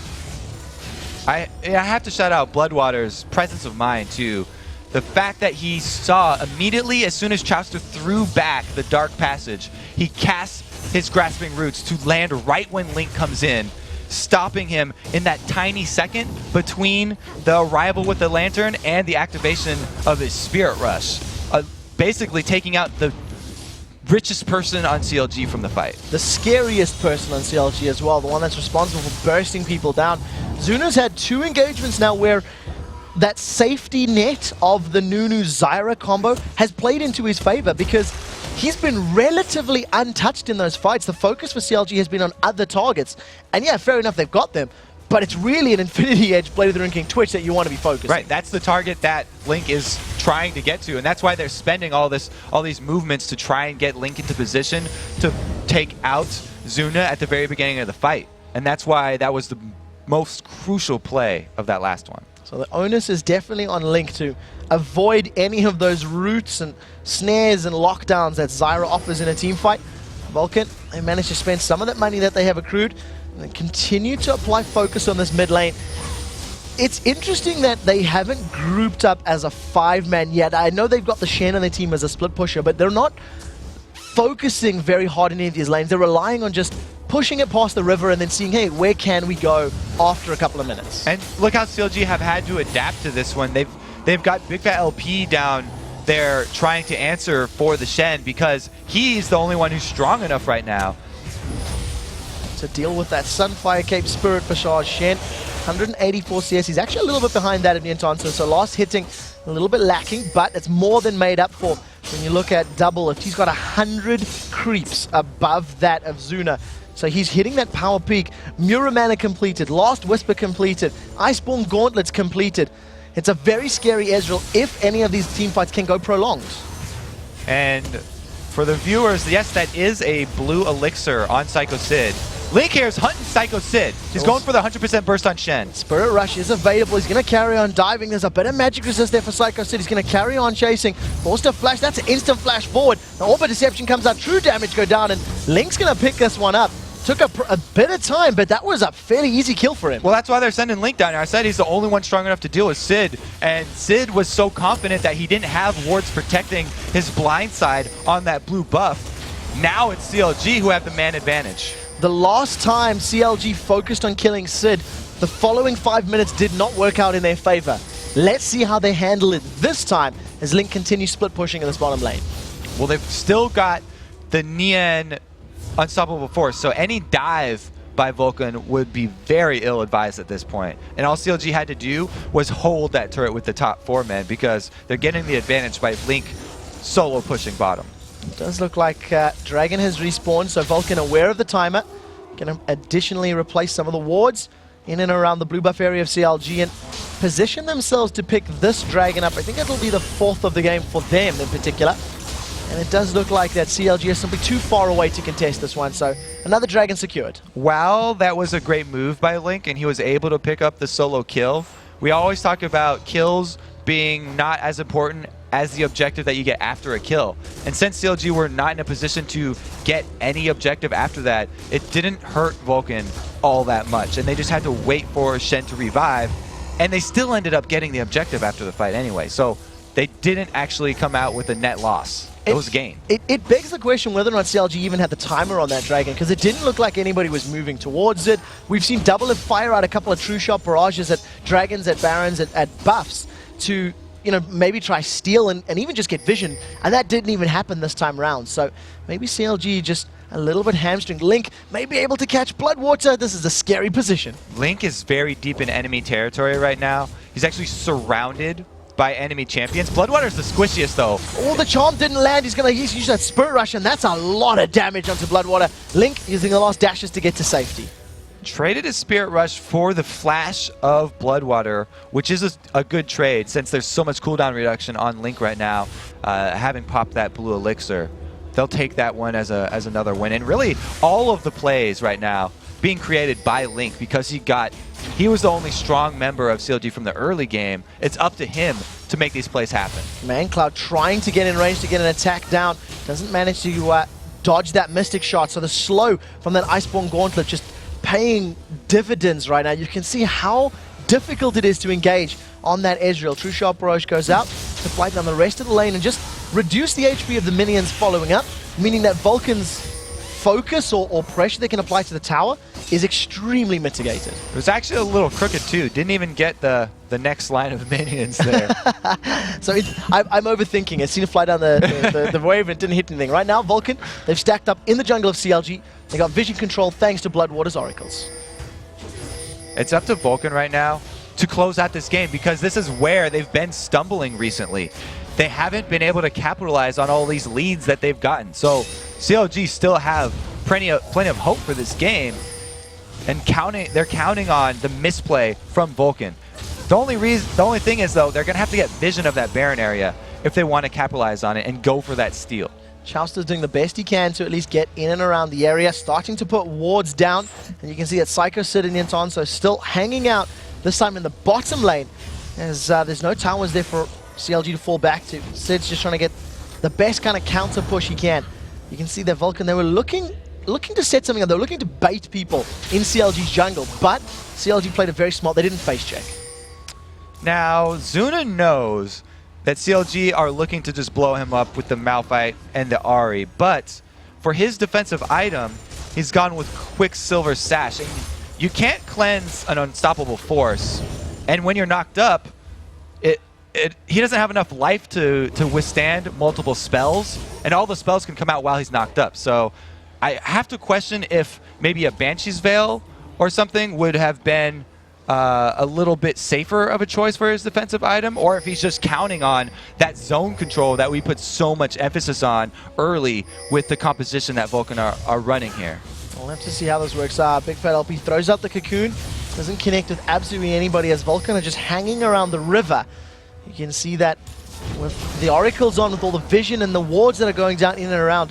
I have to shout out BloodWater's presence of mind, too. The fact that he saw immediately as soon as Chauster threw back the Dark Passage, he casts his grasping roots to land right when Link comes in, stopping him in that tiny second between the arrival with the lantern and the activation of his Spirit Rush. Basically taking out the richest person on CLG from the fight. The scariest person on CLG as well, the one that's responsible for bursting people down. Zuna's had 2 engagements now where that safety net of the Nunu-Zyra combo has played into his favor because he's been relatively untouched in those fights. The focus for CLG has been on other targets. And yeah, fair enough, they've got them. But it's really an Infinity Edge Blade of the Ruined King Twitch that you want to be focusing. Right, that's the target that Link is trying to get to, and that's why they're spending all these movements to try and get Link into position to take out Zuna at the very beginning of the fight. And that's why that was the most crucial play of that last one. So the onus is definitely on Link to avoid any of those roots and snares and lockdowns that Zyra offers in a team fight. Vulcan, they managed to spend some of that money that they have accrued and continue to apply focus on this mid lane. It's interesting that they haven't grouped up as a 5-man yet. I know they've got the Shen on their team as a split pusher, but they're not focusing very hard in any of these lanes. They're relying on just pushing it past the river and then seeing, hey, where can we go after a couple of minutes? And look how CLG have had to adapt to this one. They've got bigfatlp down there trying to answer for the Shen because he's the only one who's strong enough right now to deal with that Sunfire Cape Spirit Visage Shen. 184 CS. He's actually a little bit behind that of Nientonsoh, so last hitting a little bit lacking, but it's more than made up for when you look at Doublelift. He's got 100 creeps above that of Zuna. So he's hitting that power peak. Muramana completed, Last Whisper completed, Iceborne Gauntlets completed. It's a very scary Ezreal if any of these team fights can go prolonged. And for the viewers, yes, that is a blue elixir on Sycho Sid. Link here is hunting Sycho Sid. He's going for the 100% burst on Shen. Spirit Rush is available. He's going to carry on diving. There's a bit of magic resist there for Sycho Sid. He's going to carry on chasing. Forced a flash. That's an instant flash forward. The Orb of Deception comes out. True damage go down, and Link's going to pick this one up. Took a bit of time, but that was a fairly easy kill for him. Well, that's why they're sending Link down here. I said he's the only one strong enough to deal with Sid, and Sid was so confident that he didn't have wards protecting his blind side on that blue buff. Now it's CLG who have the man advantage. The last time CLG focused on killing Sid, the following 5 minutes did not work out in their favor. Let's see how they handle it this time as Link continues split pushing in this bottom lane. Well, they've still got the Nien unstoppable force, so any dive by Vulcan would be very ill-advised at this point. And all CLG had to do was hold that turret with the top 4 men because they're getting the advantage by Link solo pushing bottom. It does look like Dragon has respawned, so Vulcan aware of the timer. Going to additionally replace some of the wards in and around the blue buff area of CLG and position themselves to pick this Dragon up. I think it'll be the 4th of the game for them in particular. And it does look like that CLG is simply too far away to contest this one, so another Dragon secured. While that was a great move by Link and he was able to pick up the solo kill, we always talk about kills being not as important as the objective that you get after a kill. And since CLG were not in a position to get any objective after that, it didn't hurt Vulcan all that much. And they just had to wait for Shen to revive, and they still ended up getting the objective after the fight anyway. So they didn't actually come out with a net loss. It was a gain. It begs the question whether or not CLG even had the timer on that Dragon, because it didn't look like anybody was moving towards it. We've seen Doublelift fire out a couple of true shot barrages at Dragons, at Barons, at buffs to, you know, maybe try steal and even just get vision, and that didn't even happen this time around. So maybe CLG just a little bit hamstringed. Link may be able to catch BloodWater. This is a scary position. Link is very deep in enemy territory right now. He's actually surrounded by enemy champions. BloodWater's the squishiest though. Oh, the charm didn't land. He's going to use that Spirit Rush, and that's a lot of damage onto BloodWater. Link using the last dashes to get to safety. Traded his Spirit Rush for the flash of BloodWater, which is a good trade since there's so much cooldown reduction on Link right now, having popped that blue elixir. They'll take that one as another win. And really, all of the plays right now being created by Link because he was the only strong member of CLG from the early game. It's up to him to make these plays happen. mancloud trying to get in range to get an attack down. Doesn't manage to dodge that Mystic Shot. So the slow from that Iceborne Gauntlet just paying dividends right now. You can see how difficult it is to engage on that Ezreal. True Shot Barrage goes out to fly down the rest of the lane and just reduce the HP of the minions following up, meaning that Vulcan's focus or pressure they can apply to the tower is extremely mitigated. It was actually a little crooked too. Didn't even get the next line of minions there. So I'm overthinking. I've seen it fly down the wave and it didn't hit anything. Right now, Vulcan, they've stacked up in the jungle of CLG. They got vision control thanks to BloodWater's oracles. It's up to Vulcan right now to close out this game because this is where they've been stumbling recently. They haven't been able to capitalize on all these leads that they've gotten. So CLG still have plenty of hope for this game, and they're counting on the misplay from Vulcan. The only thing is though, they're gonna have to get vision of that Baron area if they want to capitalize on it and go for that steal. Chauster's doing the best he can to at least get in and around the area, starting to put wards down, and you can see that Sycho Sid and Nientonsoh still hanging out, this time in the bottom lane, as there's no towers there for CLG to fall back to. Sid's just trying to get the best kind of counter push he can. You can see that Vulcan, they were looking to set something up. They were looking to bait people in CLG's jungle, but CLG played it very smart. They didn't face check. Now, Zuna knows that CLG are looking to just blow him up with the Malphite and the Ahri, but for his defensive item, he's gone with Quicksilver Sash. And you can't cleanse an unstoppable force, and when you're knocked up, he doesn't have enough life to withstand multiple spells, and all the spells can come out while he's knocked up. So I have to question if maybe a Banshee's Veil or something would have been a little bit safer of a choice for his defensive item, or if he's just counting on that zone control that we put so much emphasis on early with the composition that Vulcan are running here. We'll have to see how this works out. bigfatlp throws out the cocoon, doesn't connect with absolutely anybody as Vulcan are just hanging around the river. You can see that with the oracles on, with all the vision and the wards that are going down in and around,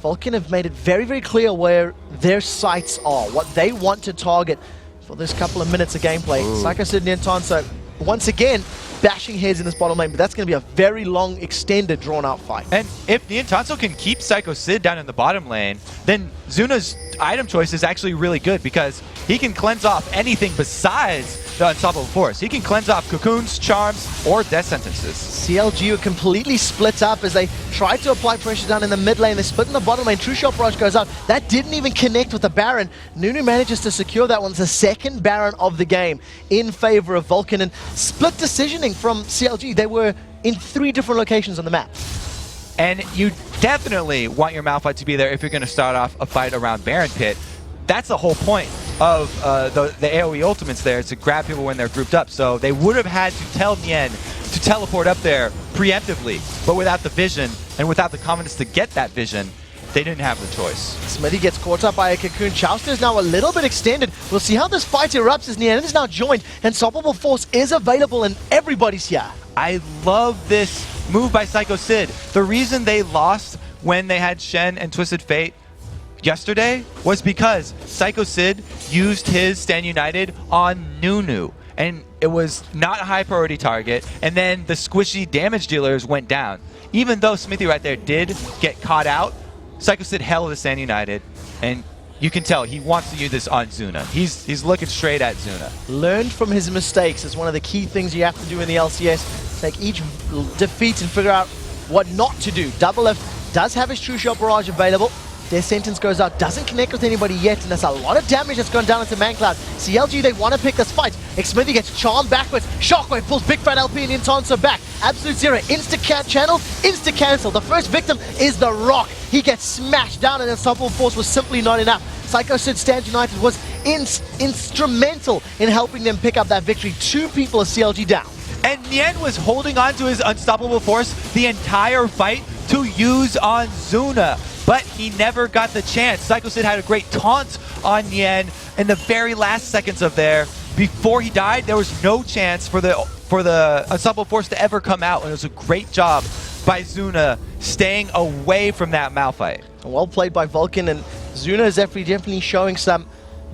Vulcan have made it very, very clear where their sights are, what they want to target for this couple of minutes of gameplay. Sycho Sid and Nientonsoh, once again, bashing heads in this bottom lane, but that's going to be a very long, extended, drawn-out fight. And if Nientonsoh can keep Sycho Sid down in the bottom lane, then Zuna's item choice is actually really good because he can cleanse off anything besides the unstoppable force. He can cleanse off cocoons, charms, or death sentences. CLG are completely split up as they try to apply pressure down in the mid lane. They split in the bottom lane. True Shot Barrage goes out. That didn't even connect with the Baron. Nunu manages to secure that one. It's the second Baron of the game in favor of Vulcan, and split decisioning from CLG. They were in 3 different locations on the map. And you definitely want your Malphite to be there if you're going to start off a fight around Baron Pit. That's the whole point of the AoE ultimates there, is to grab people when they're grouped up. So they would have had to tell Nien to teleport up there preemptively, but without the vision and without the confidence to get that vision, they didn't have the choice. Xmithie gets caught up by a cocoon. Chauster is now a little bit extended. We'll see how this fight erupts as Nien is now joined. Unstoppable Force is available and everybody's here. I love this move by Sycho Sid. The reason they lost when they had Shen and Twisted Fate yesterday was because Sycho Sid used his Stand United on Nunu, and it was not a high priority target, and then the squishy damage dealers went down. Even though Xmithie right there did get caught out, Sycho Sid held the Stand United, and you can tell he wants to use this on Zuna. He's looking straight at Zuna. Learned from his mistakes is one of the key things you have to do in the LCS. Take each defeat and figure out what not to do. Doublelift does have his True Shot Barrage available. Their sentence goes out, doesn't connect with anybody yet, and there's a lot of damage that's gone down into mancloud. CLG, they want to pick this fight. Xmithie gets charmed backwards. Shockwave pulls bigfatlp and Nientonsoh back. Absolute Zero, insta-channel, insta-cancel. The first victim is the Rock. He gets smashed down, and Unstoppable Force was simply not enough. Sycho Sid Stand United was instrumental in helping them pick up that victory. 2 people of CLG down. And Nien was holding on to his Unstoppable Force the entire fight to use on Zuna, but he never got the chance. Sycho Sid had a great taunt on Nien in the very last seconds of there. Before he died, there was no chance for the Unstoppable Force to ever come out, and it was a great job by Zuna staying away from that Malphite. Well played by Vulcan, and Zuna is definitely showing some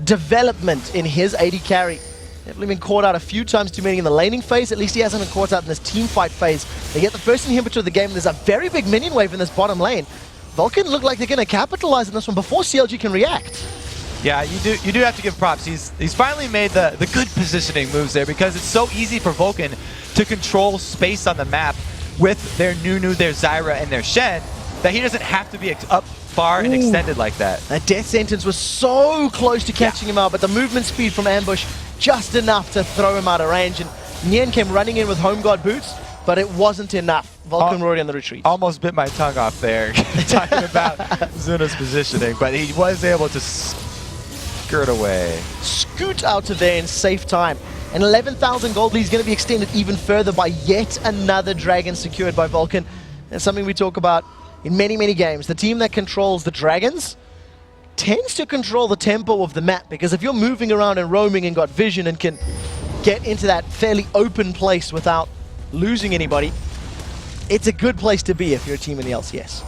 development in his AD carry. Definitely been caught out a few times too many in the laning phase. At least he hasn't been caught out in this team fight phase. They get the first inhibitor of the game, and there's a very big minion wave in this bottom lane. Vulcan look like they're going to capitalize on this one before CLG can react. Yeah, you do have to give props. He's finally made the good positioning moves there, because it's so easy for Vulcan to control space on the map with their Nunu, their Zyra, and their Shen, that he doesn't have to be up far and extended like that. That death sentence was so close to catching him out, but the movement speed from Ambush just enough to throw him out of range. And Nien came running in with home guard boots, but it wasn't enough. Vulcan already on the retreat. Almost bit my tongue off there talking about Zuna's positioning, but he was able to skirt away. Scoot out of there in safe time. An 11,000 gold lead is going to be extended even further by yet another dragon secured by Vulcan. That's something we talk about in many, many games. The team that controls the dragons tends to control the tempo of the map, because if you're moving around and roaming and got vision and can get into that fairly open place without losing anybody, it's a good place to be if you're a team in the LCS.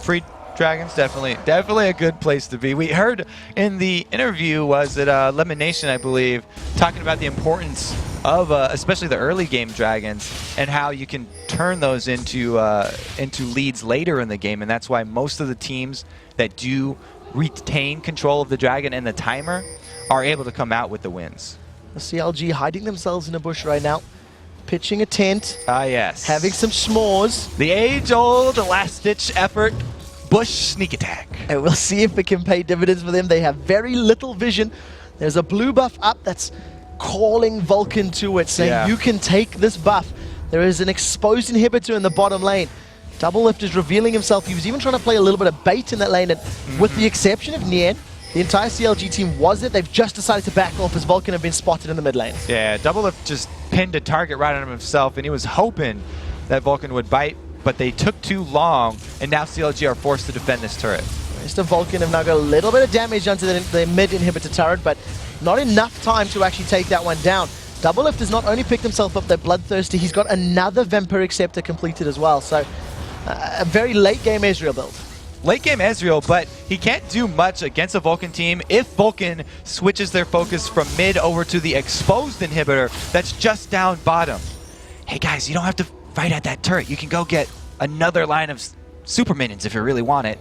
Free dragons, definitely a good place to be. We heard in the interview, was it Lemon Nation, I believe, talking about the importance of especially the early game dragons and how you can turn those into leads later in the game, and that's why most of the teams that do retain control of the dragon and the timer are able to come out with the wins. The CLG hiding themselves in a bush right now, pitching a tent. Ah, yes. Having some s'mores. The age-old last-ditch effort, bush sneak attack. And we'll see if it can pay dividends for them. They have very little vision. There's a blue buff up that's calling Vulcan to it, saying you can take this buff. There is an exposed inhibitor in the bottom lane. Doublelift is revealing himself. He was even trying to play a little bit of bait in that lane, and with the exception of Nien, the entire CLG team was it. They've just decided to back off as Vulcan have been spotted in the mid lane. Yeah, Doublelift just pinned a target right on himself, and he was hoping that Vulcan would bite, but they took too long, and now CLG are forced to defend this turret. Mr. Vulcan have now got a little bit of damage onto the mid inhibitor turret, but not enough time to actually take that one down. Doublelift has not only picked himself up, they're bloodthirsty, he's got another Vampiric Scepter completed as well, so a very late game Ezreal build. Late game Ezreal, but he can't do much against a Vulcan team if Vulcan switches their focus from mid over to the exposed inhibitor that's just down bottom. Hey guys, you don't have to fight at that turret. You can go get another line of super minions if you really want it.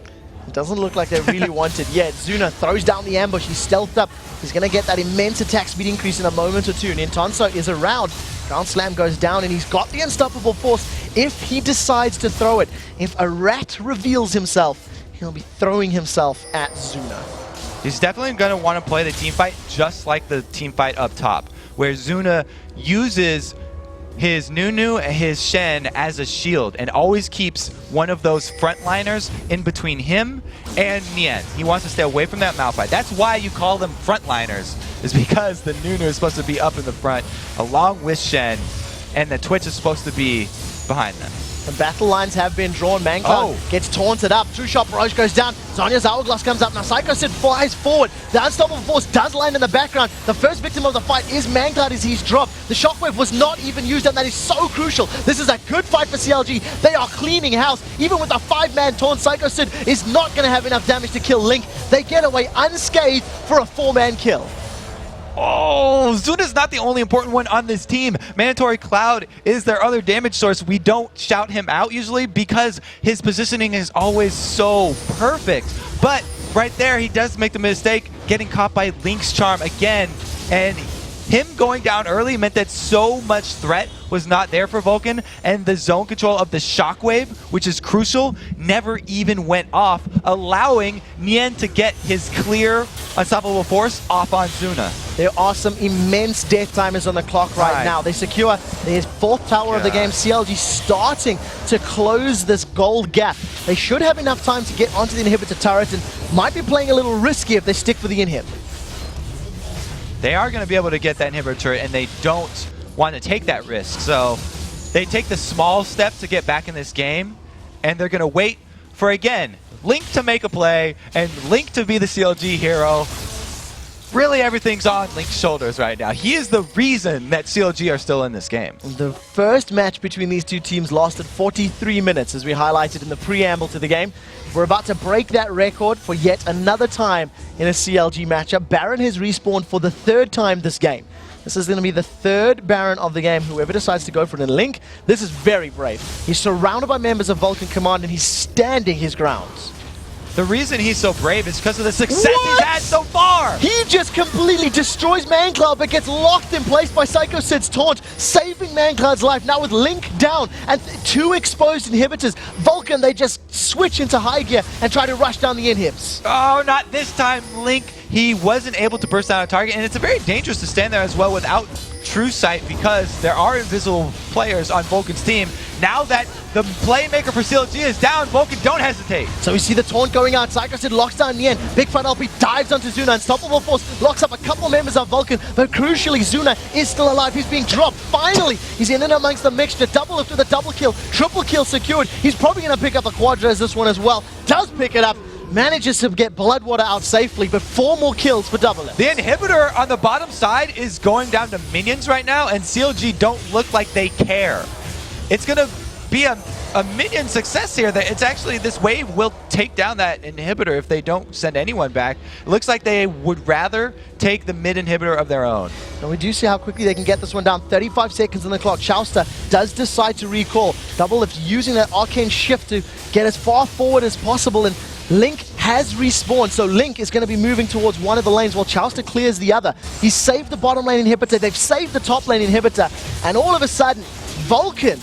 It doesn't look like they really want it yet. Zuna throws down the ambush. He's stealthed up. He's going to get that immense attack speed increase in a moment or two. Nientonsoh is around. Ground Slam goes down, and he's got the unstoppable force if he decides to throw it. If a rat reveals himself, he'll be throwing himself at Zuna. He's definitely going to want to play the team fight just like the team fight up top, where Zuna uses his Nunu and his Shen as a shield and always keeps one of those frontliners in between him and Nien. He wants to stay away from that Malphite. That's why you call them frontliners, is because the Nunu is supposed to be up in the front along with Shen, and the Twitch is supposed to be behind them. The battle lines have been drawn. mancloud gets taunted up. True Shot Barrage goes down. Zonya's Hourglass comes up. Now Sycho Sid flies forward. The Unstoppable Force does land in the background. The first victim of the fight is mancloud as he's dropped. The Shockwave was not even used, and that is so crucial. This is a good fight for CLG. They are cleaning house. Even with a 5-man taunt, Sycho Sid is not going to have enough damage to kill Link. They get away unscathed for a 4-man kill. Oh, Zuna's not the only important one on this team. mandatorycloud is their other damage source. We don't shout him out usually because his positioning is always so perfect. But right there, he does make the mistake getting caught by Link's charm again. And him going down early meant that so much threat was not there for Vulcan, and the zone control of the Shockwave, which is crucial, never even went off, allowing Nien to get his clear Unstoppable Force off on Zuna. There are some immense death timers on the clock right now. They secure their 4th tower of the game. CLG starting to close this gold gap. They should have enough time to get onto the inhibitor turret, and might be playing a little risky if they stick for the inhib. They are going to be able to get that inhibitor turret, and they don't want to take that risk. So they take the small step to get back in this game, and they're going to wait for, again, Link to make a play and Link to be the CLG hero. Really, everything's on Link's shoulders right now. He is the reason that CLG are still in this game. The first match between these two teams lasted 43 minutes, as we highlighted in the preamble to the game. We're about to break that record for yet another time in a CLG matchup. Baron has respawned for the 3rd time this game. This is going to be the 3rd Baron of the game. Whoever decides to go for it in Link, this is very brave. He's surrounded by members of Vulcan Command, and he's standing his grounds. The reason he's so brave is because of the success he's had so far. He just completely destroys mancloud, but gets locked in place by Sycho Sid's taunt, saving mancloud's life. Now with Link down and 2 exposed inhibitors, Vulcan, they just switch into high gear and try to rush down the inhibs. Oh, not this time, Link. He wasn't able to burst down a target, and it's very dangerous to stand there as well without true sight because there are invisible players on Vulcan's team. Now that the playmaker for CLG is down, Vulcan, don't hesitate. So we see the taunt going out. Sycho Sid locks down Nien. bigfatlp dives onto Zuna. Unstoppable Force locks up a couple members of Vulcan, but crucially, Zuna is still alive. He's being dropped. Finally, he's in and amongst the mixture. Doublelift with a double kill. Triple kill secured. He's probably going to pick up a quadra as this one as well. Does pick it up. Manages to get BloodWater out safely, but 4 more kills for Doublelift. The inhibitor on the bottom side is going down to minions right now, and CLG don't look like they care. It's going to be a minion success here. That it's actually, this wave will take down that inhibitor if they don't send anyone back. It looks like they would rather take the mid inhibitor of their own. And we do see how quickly they can get this one down. 35 seconds on the clock. Chauster does decide to recall. Doublelift using that arcane shift to get as far forward as possible, and Link has respawned, so Link is going to be moving towards one of the lanes while Chauster clears the other. He's saved the bottom lane inhibitor, they've saved the top lane inhibitor, and all of a sudden, Vulcan,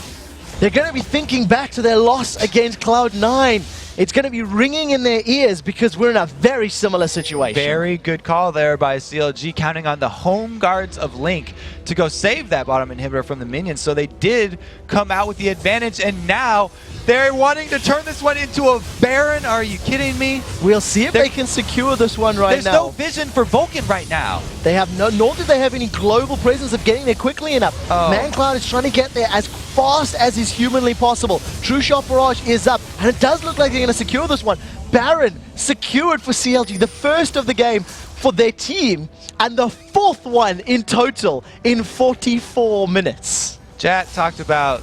they're going to be thinking back to their loss against Cloud9. It's going to be ringing in their ears because we're in a very similar situation. Very good call there by CLG, counting on the home guards of Link to go save that bottom inhibitor from the minions. So they did come out with the advantage, and now they're wanting to turn this one into a Baron. Are you kidding me? We'll see if they can secure this one right now. There's no vision for Vulcan right now. They have nor do they have any global presence of getting there quickly enough. mancloud is trying to get there as fast as is humanly possible. True Shot Barrage is up, and it does look like they're going to secure this one. Baron secured for CLG, the first of the game for their team, and the 4th one in total in 44 minutes. Chat talked about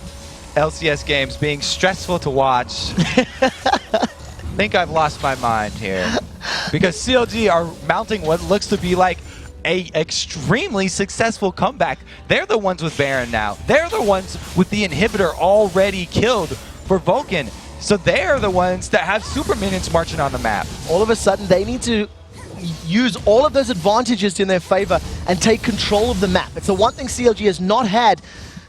LCS games being stressful to watch. I think I've lost my mind here. Because CLG are mounting what looks to be like a extremely successful comeback. They're the ones with Baron now. They're the ones with the inhibitor already killed for Vulcan. So they're the ones that have super minions marching on the map. All of a sudden, they need to use all of those advantages in their favor and take control of the map. It's the one thing CLG has not had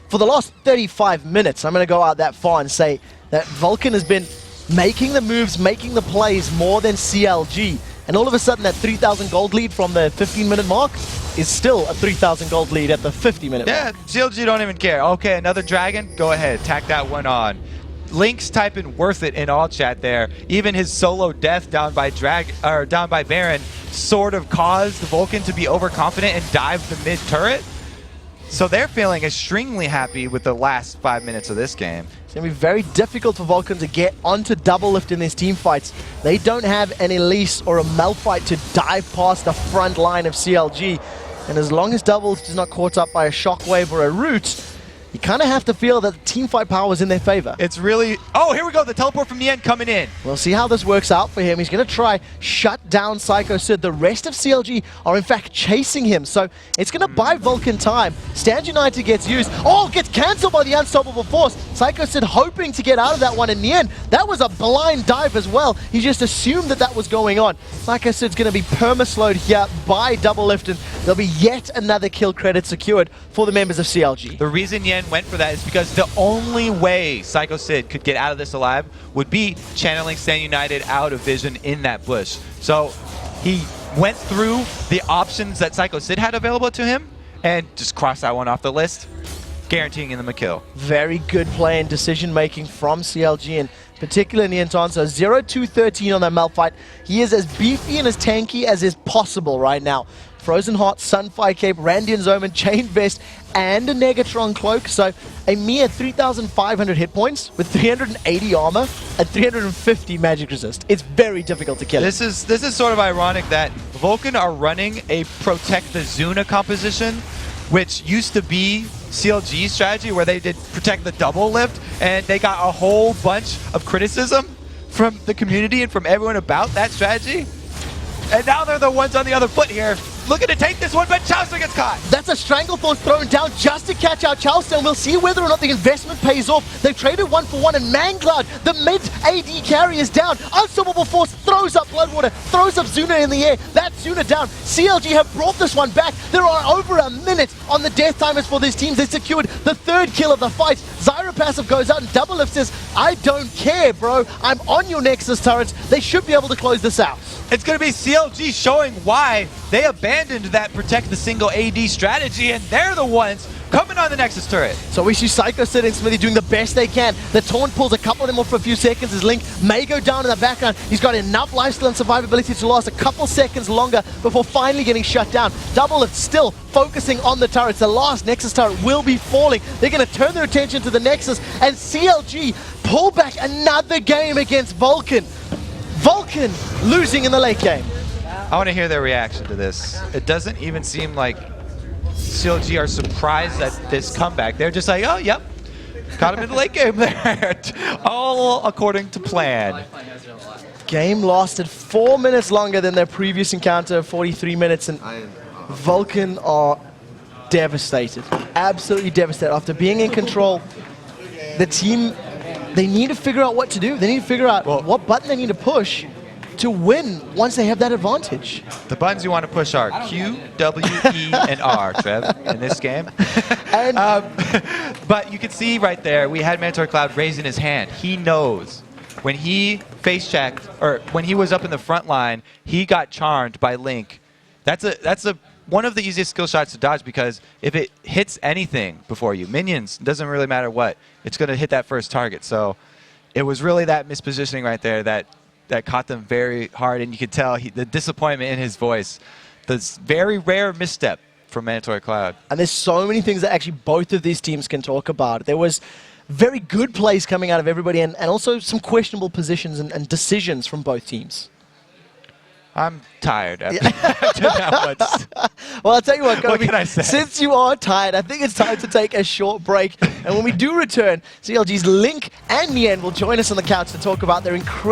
for the last 35 minutes. I'm going to go out that far and say that Vulcan has been making the moves, making the plays more than CLG. And all of a sudden, that 3,000 gold lead from the 15-minute mark is still a 3,000 gold lead at the 50-minute mark. Yeah, CLG don't even care. Okay, another dragon? Go ahead, tack that one on. Link's typing worth it in all chat there. Even his solo death down by Baron sort of caused the Vulcan to be overconfident and dive the mid turret. So they're feeling extremely happy with the last 5 minutes of this game. It's going to be very difficult for Vulcan to get onto Doublelift in these team fights. They don't have an Elise or a Malphite to dive past the front line of CLG. And as long as Doublelift is not caught up by a Shockwave or a Root, you kind of have to feel that the team fight power is in their favor. It's really... Oh, here we go. The teleport from Nien coming in. We'll see how this works out for him. He's going to try shut down Sycho Sid. The rest of CLG are in fact chasing him. So it's going to buy Vulcan time. Stand United gets used. Oh, gets cancelled by the Unstoppable Force. Sycho Sid hoping to get out of that one. In the end, that was a blind dive as well. He just assumed that that was going on. Sycho Sid's going to be perma-slowed here by Doublelift, and there'll be yet another kill credit secured for the members of CLG. The reason Nien went for that is because the only way Sycho Sid could get out of this alive would be channeling Stand United out of vision in that bush. So he went through the options that Sycho Sid had available to him and just crossed that one off the list, guaranteeing him a kill. Very good play and decision making from CLG, and particularly Nientonsoh. 0-2-13 on that Malphite. He is as beefy and as tanky as is possible right now. Frozen Heart, Sunfire Cape, Randian's Omen, Chain Vest, and a Negatron Cloak. So a mere 3,500 hit points with 380 armor and 350 magic resist. It's very difficult to kill. This is sort of ironic that Vulcan are running a Protect the Zuna composition, which used to be CLG's strategy, where they did Protect the Doublelift, and they got a whole bunch of criticism from the community and from everyone about that strategy. And now they're the ones on the other foot here. looking to take this one, but Chauster gets caught. That's a Stranglethorn thrown down just to catch out Chauster, and we'll see whether or not the investment pays off. They've traded 1-for-1, and mancloud, the mid AD carry, is down. Unstoppable Force throws up BloodWater, throws up Zuna in the air. That's Zuna down. CLG have brought this one back. There are over a minute on the death timers for these teams. They secured the third kill of the fight. Zyra passive goes out, and Doublelift says, I don't care, bro. I'm on your Nexus turrets. They should be able to close this out. It's going to be CLG showing why they abandoned that protect the single AD strategy, and they're the ones coming on the Nexus turret. So we see Sycho Sid and Xmithie doing the best they can. The taunt pulls a couple of them off for a few seconds. His Link may go down in the background. He's got enough lifesteal and survivability to last a couple seconds longer before finally getting shut down. Doublelift still focusing on the turrets. The last Nexus turret will be falling. They're going to turn their attention to the Nexus, and CLG pull back another game against Vulcan. Vulcan losing in the late game. I want to hear their reaction to this. It doesn't even seem like CLG are surprised at this comeback. They're just like, oh, yep, caught him in the late game there. All according to plan. Game lasted 4 minutes longer than their previous encounter, 43 minutes, and Vulcan are devastated. Absolutely devastated. After being in control, the team, they need to figure out what to do. They need to figure out what button they need to push to win once they have that advantage. The buttons you want to push are Q, W, E, and R, Trev, in this game. And but you can see right there, we had mandatorycloud raising his hand. He knows when he face checked, or when he was up in the front line, he got charmed by Link. That's one of the easiest skill shots to dodge, because if it hits anything before you, minions, doesn't really matter what, it's going to hit that first target. So it was really that mispositioning right there that caught them very hard, and you could tell the disappointment in his voice. This very rare misstep from mandatorycloud. And there's so many things that actually both of these teams can talk about. There was very good plays coming out of everybody, and also some questionable positions and decisions from both teams. I'm tired after that one. Well, I'll tell you what, Kobe, what can I say? Since you are tired, I think it's time to take a short break. And when we do return, CLG's Link and Nien will join us on the couch to talk about their incredible